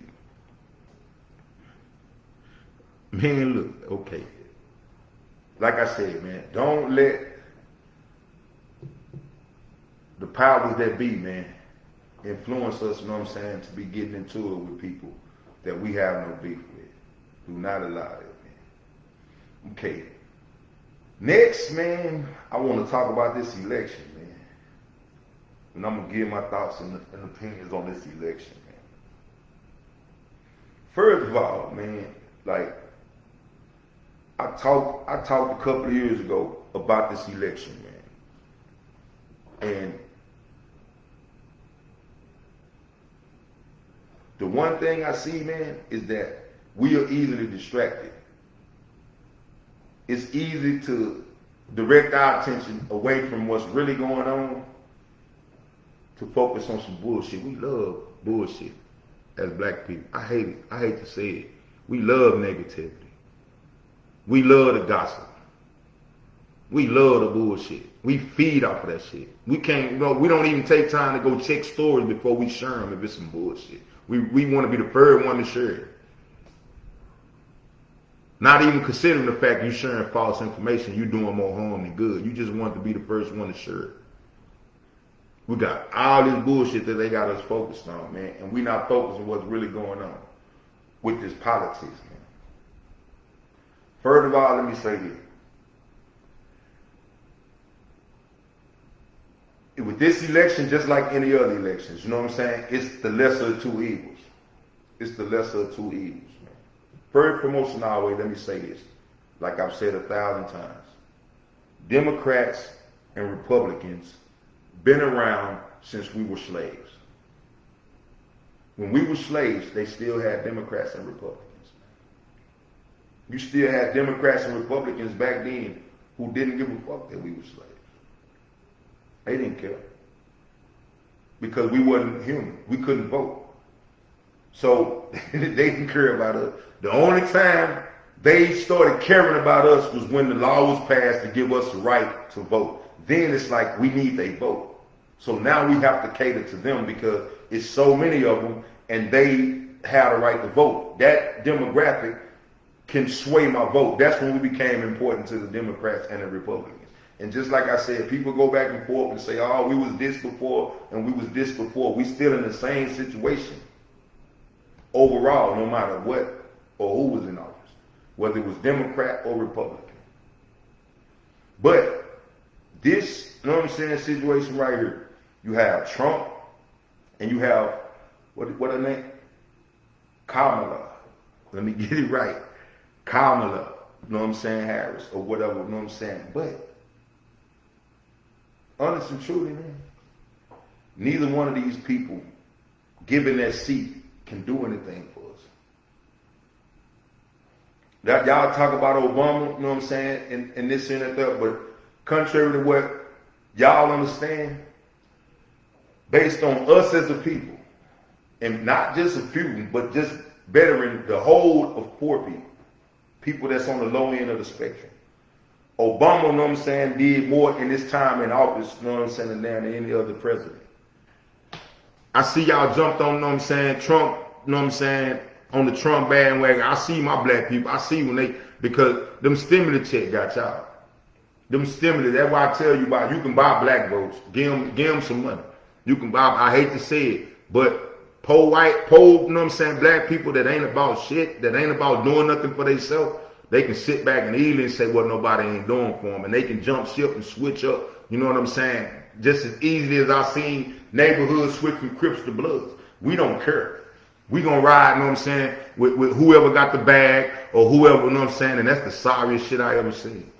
Man, look, okay. Like I said, man, don't let the powers that be, man, influence us, you know what I'm saying, to be getting into it with people that we have no beef with. Do not allow it, man. Okay. Next, man, I want to talk about this election, man. And I'm going to give my thoughts and opinions on this election, man. First of all, man, like, I talked a couple of years ago about this election, man. And the one thing I see, man, is that we are easily distracted. It's easy to direct our attention away from what's really going on to focus on some bullshit. We love bullshit as black people. I hate it. I hate to say it. We love negativity. We love the gossip. We love the bullshit. We feed off of that shit. We don't even take time to go check stories before we share them if it's some bullshit. We want to be the first one to share it. Not even considering the fact you're sharing false information, you're doing more harm than good. You just want to be the first one to share it. We got all this bullshit that they got us focused on, man, and we not focused on what's really going on with this politics, man. First of all, let me say this. With this election, just like any other elections, you know what I'm saying? It's the lesser of two evils. It's the lesser of two evils, man. First promotion our way, let me say this, like I've said 1,000 times. Democrats and Republicans been around since we were slaves. When we were slaves, they still had Democrats and Republicans. You still had Democrats and Republicans back then who didn't give a fuck that we were slaves. They didn't care. Because we wasn't human. We couldn't vote. So they didn't care about us. The only time they started caring about us was when the law was passed to give us the right to vote. Then it's like we need their vote. So now we have to cater to them because it's so many of them and they have the right to vote. That demographic can sway my vote. That's when we became important to the Democrats and the Republicans. And just like I said, people go back and forth and say, oh, we was this before and we was this before. We still in the same situation overall, no matter what or who was in office, whether it was Democrat or Republican. But this, you know what I'm saying, situation right here, you have Trump and you have, what her name? Kamala. Let me get it right. Kamala, you know what I'm saying, Harris or whatever, you know what I'm saying. But honest and truly, man, neither one of these people, given that seat, can do anything for us. That y'all talk about Obama, you know what I'm saying, and this and that, but contrary to what y'all understand, based on us as a people, and not just a few, but just bettering the whole of poor people that's on the low end of the spectrum. Obama, you know what I'm saying, did more in his time in office, you know what I'm saying, than any other president. I see y'all jumped on, you know what I'm saying, Trump, you know what I'm saying, on the Trump bandwagon. I see my black people. I see when they, because them stimulus check got y'all. Them stimulus, that's why I tell you about, you can buy black votes. Give them some money. You can buy, I hate to say it, but poor, you know what I'm saying, black people that ain't about shit, that ain't about doing nothing for themselves, they can sit back and easily say what nobody ain't doing for them. And they can jump ship and switch up, you know what I'm saying, just as easily as I seen neighborhoods switch from Crips to Bloods. We don't care. We gonna ride, you know what I'm saying, with whoever got the bag or whoever, you know what I'm saying, and that's the sorriest shit I ever seen.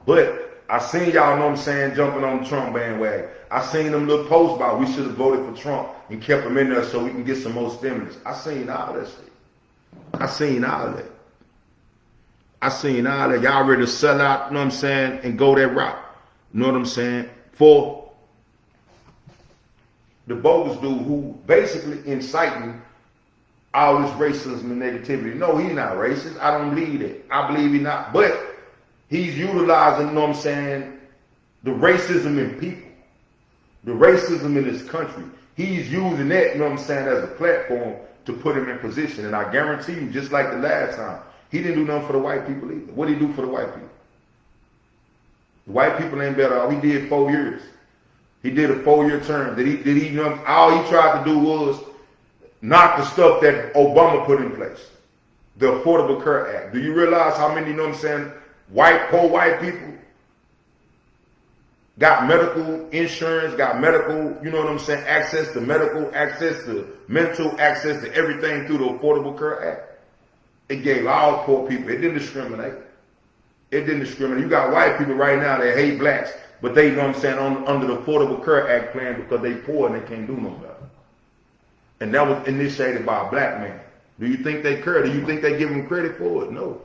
But I seen y'all, you know what I'm saying, jumping on the Trump bandwagon. I seen them little posts about we should have voted for Trump and kept him in there so we can get some more stimulus. I seen all that shit. I seen all that. Y'all ready to sell out, you know what I'm saying, and go that route. You know what I'm saying? For the bogus dude who basically inciting all this racism and negativity. No, he's not racist. I don't believe that. I believe he's not. But he's utilizing, you know what I'm saying, the racism in people, the racism in this country. He's using that, you know what I'm saying, as a platform to put him in position. And I guarantee you, just like the last time, he didn't do nothing for the white people either. What did he do for the white people? The white people ain't better off. He did 4 years. He did a 4-year term. Did he, you know, all he tried to do was knock the stuff that Obama put in place. The Affordable Care Act. Do you realize how many, you know what I'm saying, poor white people got medical insurance, got medical, you know what I'm saying, access to medical, access to mental, access to everything through the Affordable Care Act? It gave all poor people. It didn't discriminate. It didn't discriminate. You got white people right now that hate blacks, but they, you know what I'm saying, under the Affordable Care Act plan because they poor and they can't do no better. And that was initiated by a black man. Do you think they care? Do you think they give him credit for it? No.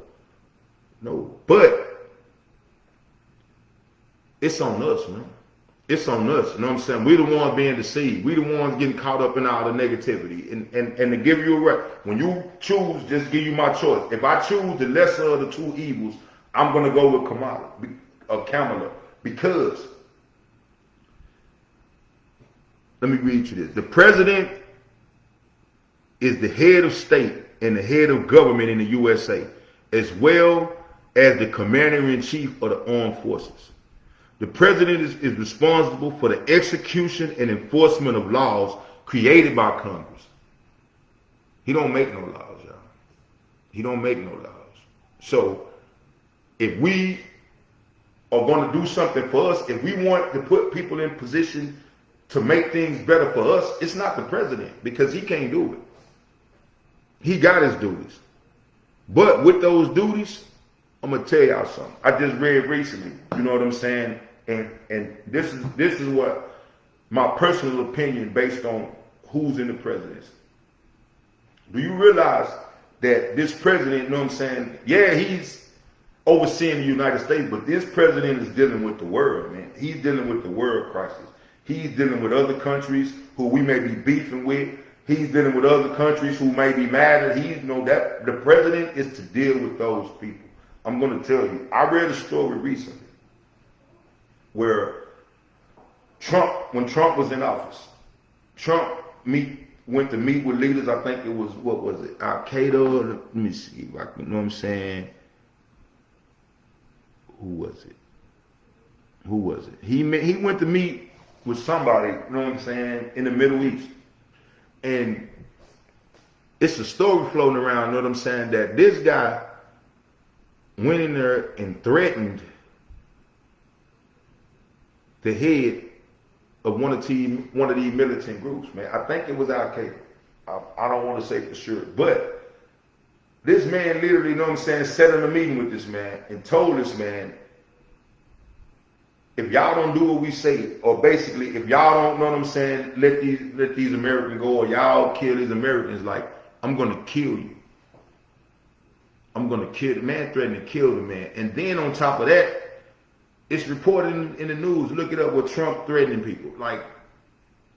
No. But it's on us, man. It's on us. You know what I'm saying? We the ones being deceived. We the ones getting caught up in all the negativity. And to give you a right, when you choose, just give you my choice. If I choose the lesser of the two evils, I'm going to go with Kamala. Because, let me read you this. The president is the head of state and the head of government in the USA, as well as the commander-in-chief of the armed forces. The president is responsible for the execution and enforcement of laws created by Congress. He don't make no laws, y'all. He don't make no laws. So, if we are going to do something for us, if we want to put people in position to make things better for us, it's not the president, because he can't do it. He got his duties. But with those duties, I'm going to tell y'all something. I just read recently, you know what I'm saying? And this is what my personal opinion based on who's in the presidency. Do you realize that this president, you know what I'm saying? Yeah, he's overseeing the United States, but this president is dealing with the world, man. He's dealing with the world crisis. He's dealing with other countries who we may be beefing with. He's dealing with other countries who may be mad at. He know that the president is to deal with those people. I'm going to tell you. I read a story recently where when Trump was in office, Trump went to meet with leaders. I think it was, what was it? Al Qaeda. Let me see. You know what I'm saying? Who was it? He went to meet with somebody, you know what I'm saying, in the Middle East. And it's a story floating around, you know what I'm saying, that this guy went in there and threatened the head of one of these militant groups, man. I think it was Al Qaeda. I don't want to say for sure. But this man literally, you know what I'm saying, sat in a meeting with this man and told this man, if y'all don't do what we say, or basically if y'all don't, know what I'm saying, let these Americans go, or y'all kill these Americans, like, I'm going to kill you. I'm going to kill the man, threatened to kill the man. And then on top of that, it's reported in the news, look it up, with Trump threatening people. Like,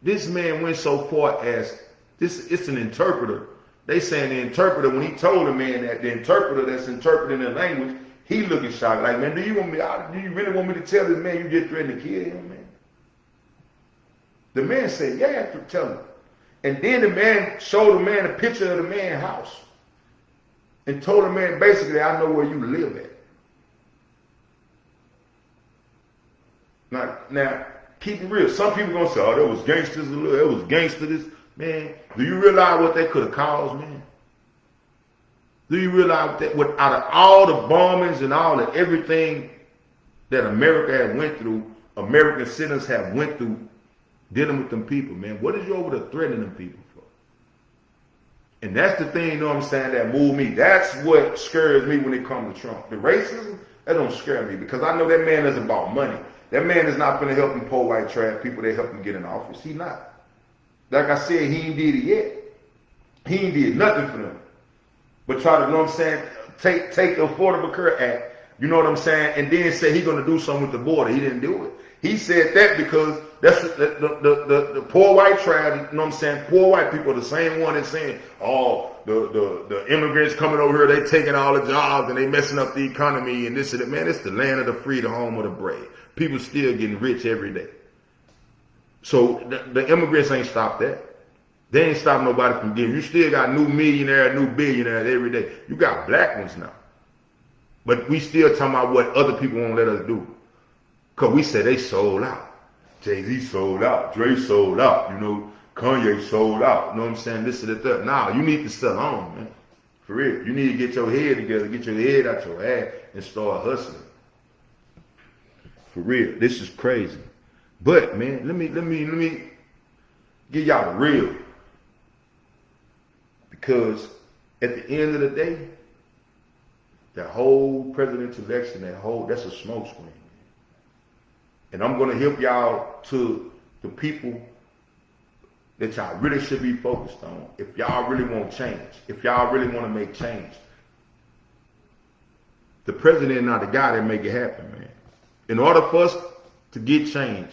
this man went so far as, it's an interpreter. They saying the interpreter, when he told the man that, the interpreter that's interpreting the language, he looking shocked, like, man, do you really want me to tell this man you just threatened to kill him, man? The man said, yeah, tell him. And then the man showed the man a picture of the man's house and told the man, basically, I know where you live at. Now, keep it real. Some people gonna say, oh, that was gangsters, that was gangster this. Man, do you realize what that could have caused, man? Do you realize that out of all the bombings and all of everything that America has went through, American citizens have went through dealing with them people, man, what is you over there threatening them people for? And that's the thing, you know what I'm saying, that moved me. That's what scares me when it comes to Trump. The racism, that don't scare me, because I know that man is about money. That man is not going to help them poor white trash people that help him get in office. He not. Like I said, he ain't did it yet. He ain't did nothing for them. But try to, you know what I'm saying, take the Affordable Care Act, you know what I'm saying, and then say he's going to do something with the border. He didn't do it. He said that because that's the poor white tribe, you know what I'm saying, poor white people are the same one that's saying, oh, the immigrants coming over here, they taking all the jobs and they messing up the economy and this and that. Man, it's the land of the free, the home of the brave. People still getting rich every day. So the immigrants ain't stopped that. They ain't stopped nobody from giving. You still got new millionaires, new billionaires every day. You got black ones now. But we still talking about what other people won't let us do. Because we said they sold out. Jay-Z sold out. Dre sold out. You know, Kanye sold out. You know what I'm saying? This and that. Nah, you need to sell on, man. For real. You need to get your head together, get your head out your ass, and start hustling. For real. This is crazy. But, man, let me give y'all the real. Because at the end of the day, That whole presidential election, that's a smokescreen. And I'm going to help y'all to the people that y'all really should be focused on. If y'all really want change, if y'all really want to make change, the president is not the guy that make it happen, man. In order for us to get change,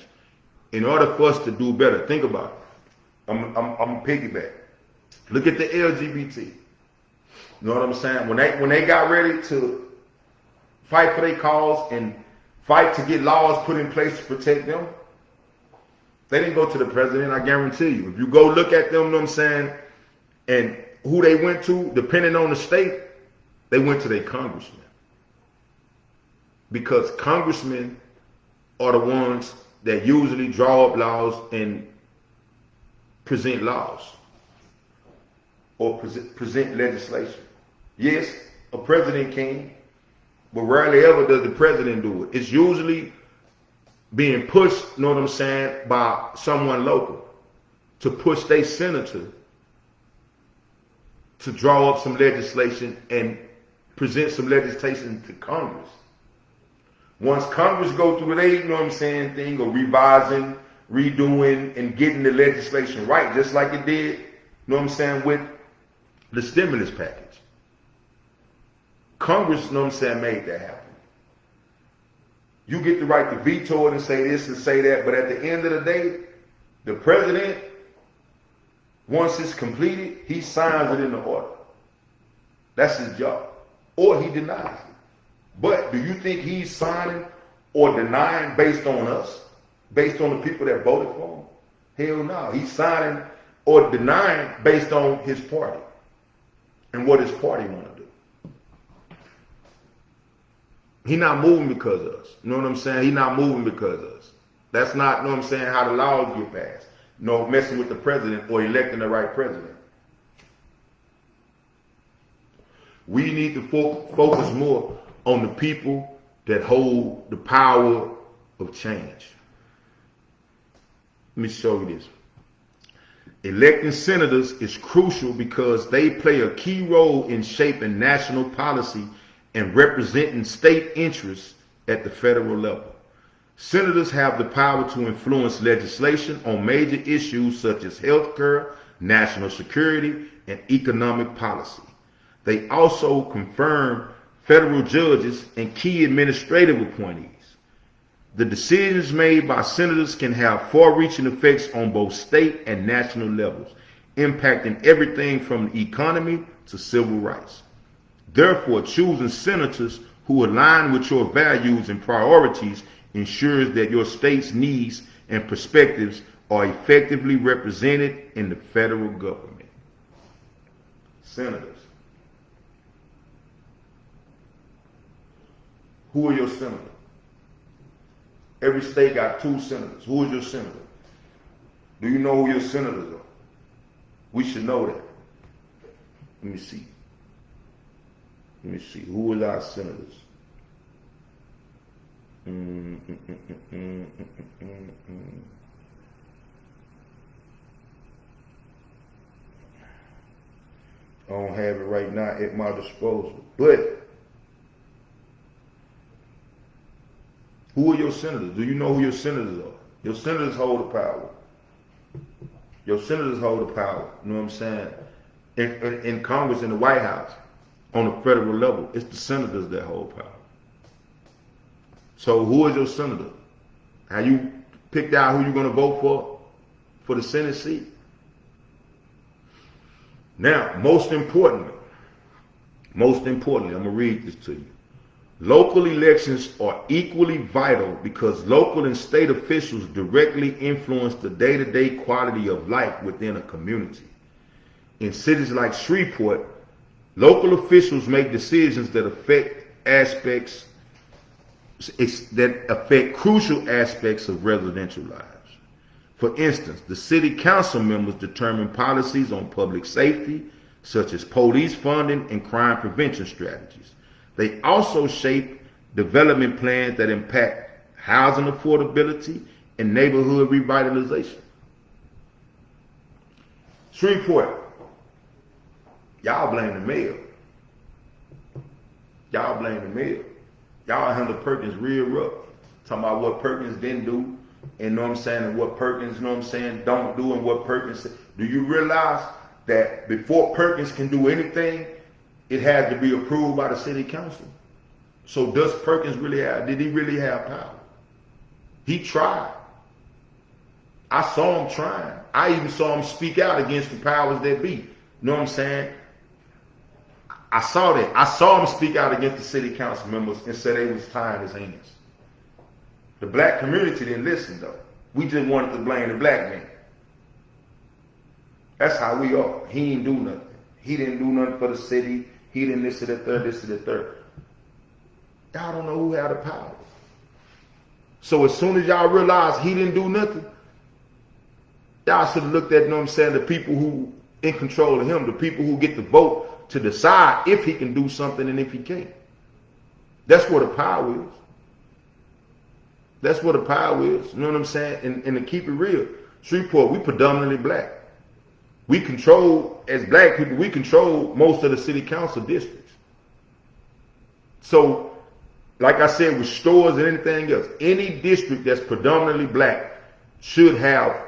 in order for us to do better, think about it. I'm piggyback. Look at the LGBT. You know what I'm saying? When they got ready to fight for their cause and fight to get laws put in place to protect them, they didn't go to the president, I guarantee you. If you go look at them, you know what I'm saying, and who they went to, depending on the state, they went to their congressman. Because congressmen are the ones that usually draw up laws and present laws or present legislation. Yes, a president can, but rarely ever does the president do it. It's usually being pushed, you know what I'm saying, by someone local to push their senator to draw up some legislation and present some legislation to Congress. Once Congress go through their, you know what I'm saying, thing of revising, redoing, and getting the legislation right, just like it did, you know what I'm saying, with the stimulus package. Congress, you know what I'm saying, made that happen. You get the right to veto it and say this and say that, but at the end of the day, the president, once it's completed, he signs it into order. That's his job. Or he denies it. But do you think he's signing or denying based on us? Based on the people that voted for him? Hell no. He's signing or denying based on his party and what his party want to do. He's not moving because of us. You know what I'm saying? He's not moving because of us. That's not, you know what I'm saying, how the laws get passed. You know, messing with the president or electing the right president. We need to focus more on the people that hold the power of change. Let me show you this. Electing senators is crucial because they play a key role in shaping national policy and representing state interests at the federal level. Senators have the power to influence legislation on major issues such as health care, national security, and economic policy. They also confirm federal judges and key administrative appointees. The decisions made by senators can have far-reaching effects on both state and national levels, impacting everything from the economy to civil rights. Therefore, choosing senators who align with your values and priorities ensures that your state's needs and perspectives are effectively represented in the federal government. Senators. Who are your senators? Every state got 2 senators. Who is your senator? Do you know who your senators are? We should know that. Let me see. Who is our senators? I don't have it right now at my disposal. But who are your senators? Do you know who your senators are? Your senators hold the power. Your senators hold the power. You know what I'm saying? In Congress, in the White House, on the federal level, it's the senators that hold power. So who is your senator? Have you picked out who you're going to vote for the Senate seat? Now, most importantly, I'm going to read this to you. Local elections are equally vital because local and state officials directly influence the day-to-day quality of life within a community. In cities like Shreveport, local officials make decisions that affect crucial aspects of residential lives. For instance, the city council members determine policies on public safety, such as police funding and crime prevention strategies. They also shape development plans that impact housing affordability and neighborhood revitalization. Shreveport, y'all blame the mayor. Y'all blame the mayor. Y'all handle Perkins real rough. Talking about what Perkins didn't do, and know what I'm saying, and what Perkins, know what I'm saying, don't do, and what Perkins said. Do you realize that before Perkins can do anything, it has to be approved by the city council? So does Perkins really have, did he really have power? He tried. I saw him trying. I even saw him speak out against the powers that be. You know what I'm saying? I saw that. I saw him speak out against the city council members and said they was tying his hands. The black community didn't listen though. We just wanted to blame the black man. That's how we are. He didn't do nothing. He didn't do nothing for the city. He didn't this to the third, this to the third. Y'all don't know who had the power. So as soon as y'all realize he didn't do nothing, y'all should have looked at, you know what I'm saying, the people who in control of him, the people who get the vote to decide if he can do something and if he can't. That's where the power is. That's where the power is. You know what I'm saying? And to keep it real, Shreveport, we predominantly black. We control, as black people, we control most of the city council districts. So, like I said, with stores and anything else, any district that's predominantly black should have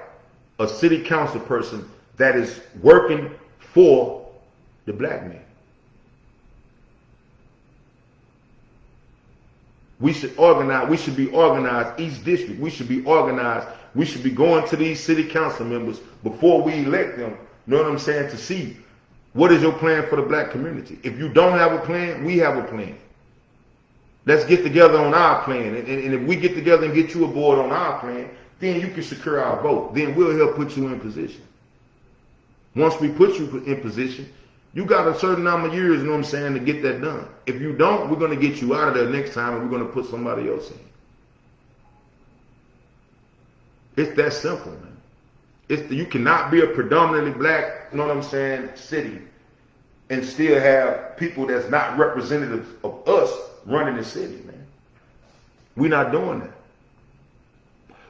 a city council person that is working for the black man. We should organize, we should be organized, each district, we should be organized. We should be going to these city council members before we elect them, you know what I'm saying, to see what is your plan for the black community. If you don't have a plan, we have a plan. Let's get together on our plan. And if we get together and get you aboard on our plan, then you can secure our vote. Then we'll help put you in position. Once we put you in position, you got a certain number of years, you know what I'm saying, to get that done. If you don't, we're going to get you out of there next time and we're going to put somebody else in. It's that simple, man. You cannot be a predominantly black, you know what I'm saying, city and still have people that's not representatives of us running the city, man. We're not doing that.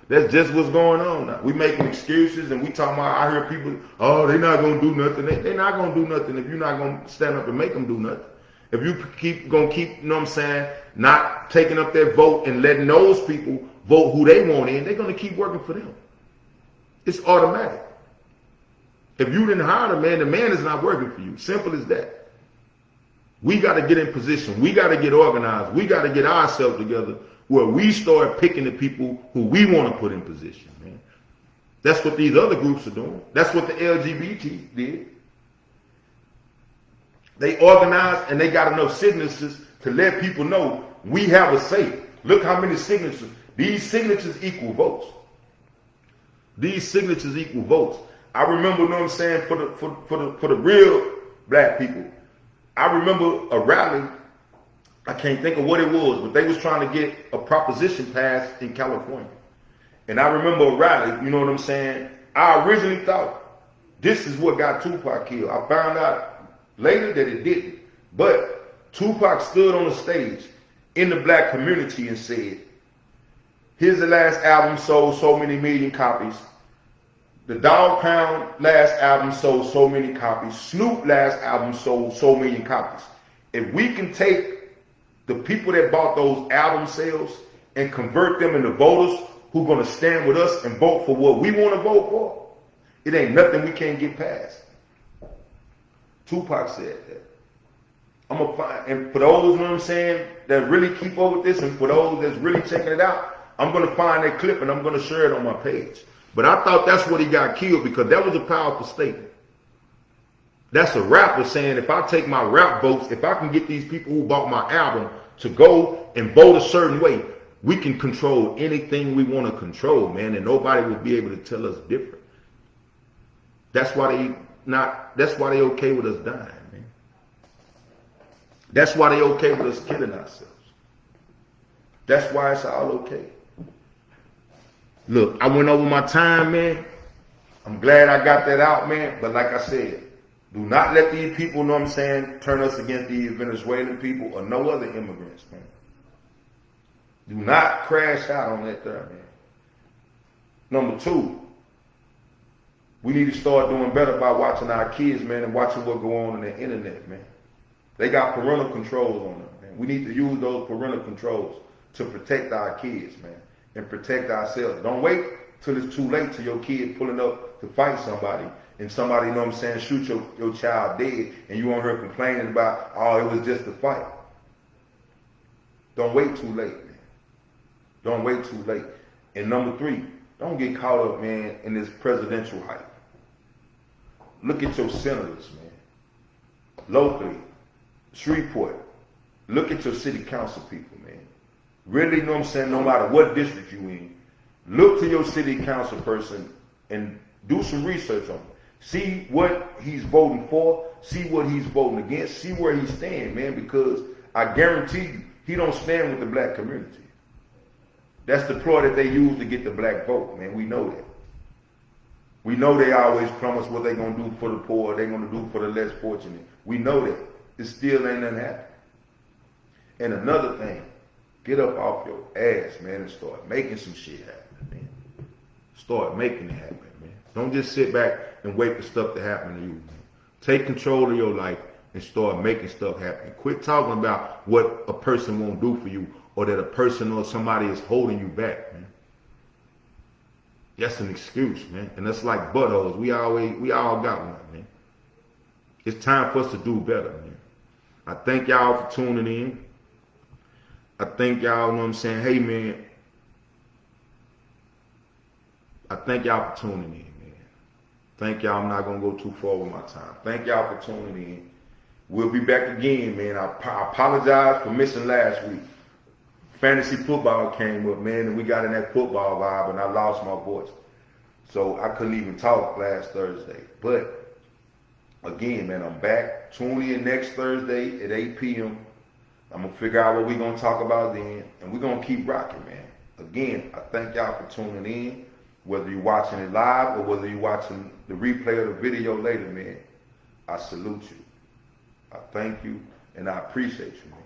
That's just what's going on now. We making excuses and we talking about, I hear people, oh, they're not going to do nothing. They're not going to do nothing if you're not going to stand up and make them do nothing. If you keep, you know what I'm saying, not taking up their vote and letting those people vote who they want in, they're going to keep working for them. It's automatic. If you didn't hire the man is not working for you. Simple as that. We got to get in position. We got to get organized. We got to get ourselves together where we start picking the people who we want to put in position, man. That's what these other groups are doing. That's what the LGBT did. They organized and they got enough signatures to let people know we have a say. Look how many signatures. These signatures equal votes. These signatures equal votes. I remember, you know what I'm saying, for the real black people. I remember a rally. I can't think of what it was, but they was trying to get a proposition passed in California. And I remember a rally, you know what I'm saying? I originally thought this is what got Tupac killed. I found out later that it didn't. But Tupac stood on the stage in the black community and said, here's the last album sold so many million copies. The Dogg Pound last album sold so many copies. Snoop last album sold so many copies. If we can take the people that bought those album sales and convert them into voters who are going to stand with us and vote for what we want to vote for, it ain't nothing we can't get past. Tupac said that. I'm going to find, and for those, you know what I'm saying, that really keep up with this, and for those that's really checking it out, I'm going to find that clip and I'm going to share it on my page. But I thought that's what he got killed because that was a powerful statement. That's a rapper saying, if I take my rap votes, if I can get these people who bought my album to go and vote a certain way, we can control anything we want to control, man, and nobody will be able to tell us different. That's why they okay with us dying, man. That's why they okay with us killing ourselves. That's why it's all okay. Look, I went over my time, man. I'm glad I got that out, man. But like I said, do not let these people, know what I'm saying, turn us against these Venezuelan people or no other immigrants, man. Do not crash out on that there, man. Number two, we need to start doing better by watching our kids, man, and watching what go on the internet, man. They got parental controls on them, man. We need to use those parental controls to protect our kids, man, and protect ourselves. Don't wait till it's too late till your kid pulling up to fight somebody and somebody, you know what I'm saying, shoot your child dead and you want her complaining about, oh, it was just a fight. Don't wait too late, man. Don't wait too late. And number 3, don't get caught up, man, in this presidential hype. Look at your senators, man. Locally, Shreveport, look at your city council people, man. Really, you know what I'm saying, no matter what district you in, look to your city council person and do some research on him. See what he's voting for, see what he's voting against, see where he stands, man, because I guarantee you, he don't stand with the black community. That's the ploy that they use to get the black vote, man. We know that. We know they always promise what they're going to do for the poor, they're going to do for the less fortunate. We know that. It still ain't nothing happening. And another thing, get up off your ass, man, and start making some shit happen, man. Start making it happen, man. Don't just sit back and wait for stuff to happen to you, man. Take control of your life and start making stuff happen. Quit talking about what a person won't do for you or that a person or somebody is holding you back, man. That's an excuse, man. And that's like buttholes. We all got one, man. It's time for us to do better, man. I thank y'all for tuning in. I thank y'all, you know what I'm saying? Hey, man. I thank y'all for tuning in, man. Thank y'all. I'm not going to go too far with my time. Thank y'all for tuning in. We'll be back again, man. I apologize for missing last week. Fantasy football came up, man, and we got in that football vibe, and I lost my voice. So I couldn't even talk last Thursday. But, again, man, I'm back. Tune in next Thursday at 8 p.m. I'm going to figure out what we're going to talk about then, and we're going to keep rocking, man. Again, I thank y'all for tuning in, whether you're watching it live or whether you're watching the replay of the video later, man. I salute you. I thank you, and I appreciate you, man.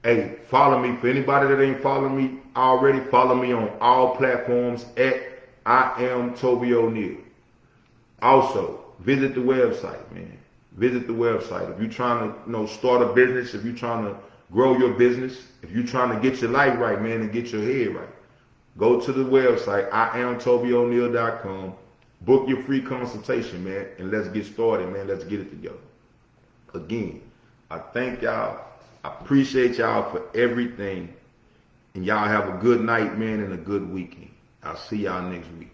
Hey, follow me. For anybody that ain't following me already, follow me on all platforms at I am Toby O'Neal. Also, visit the website, man. Visit the website. If you're trying to, start a business, if you're trying to grow your business, if you're trying to get your life right, man, and get your head right, go to the website, IamTobyO'Neal.com. Book your free consultation, man, and let's get started, man. Let's get it together. Again, I thank y'all. I appreciate y'all for everything. And y'all have a good night, man, and a good weekend. I'll see y'all next week.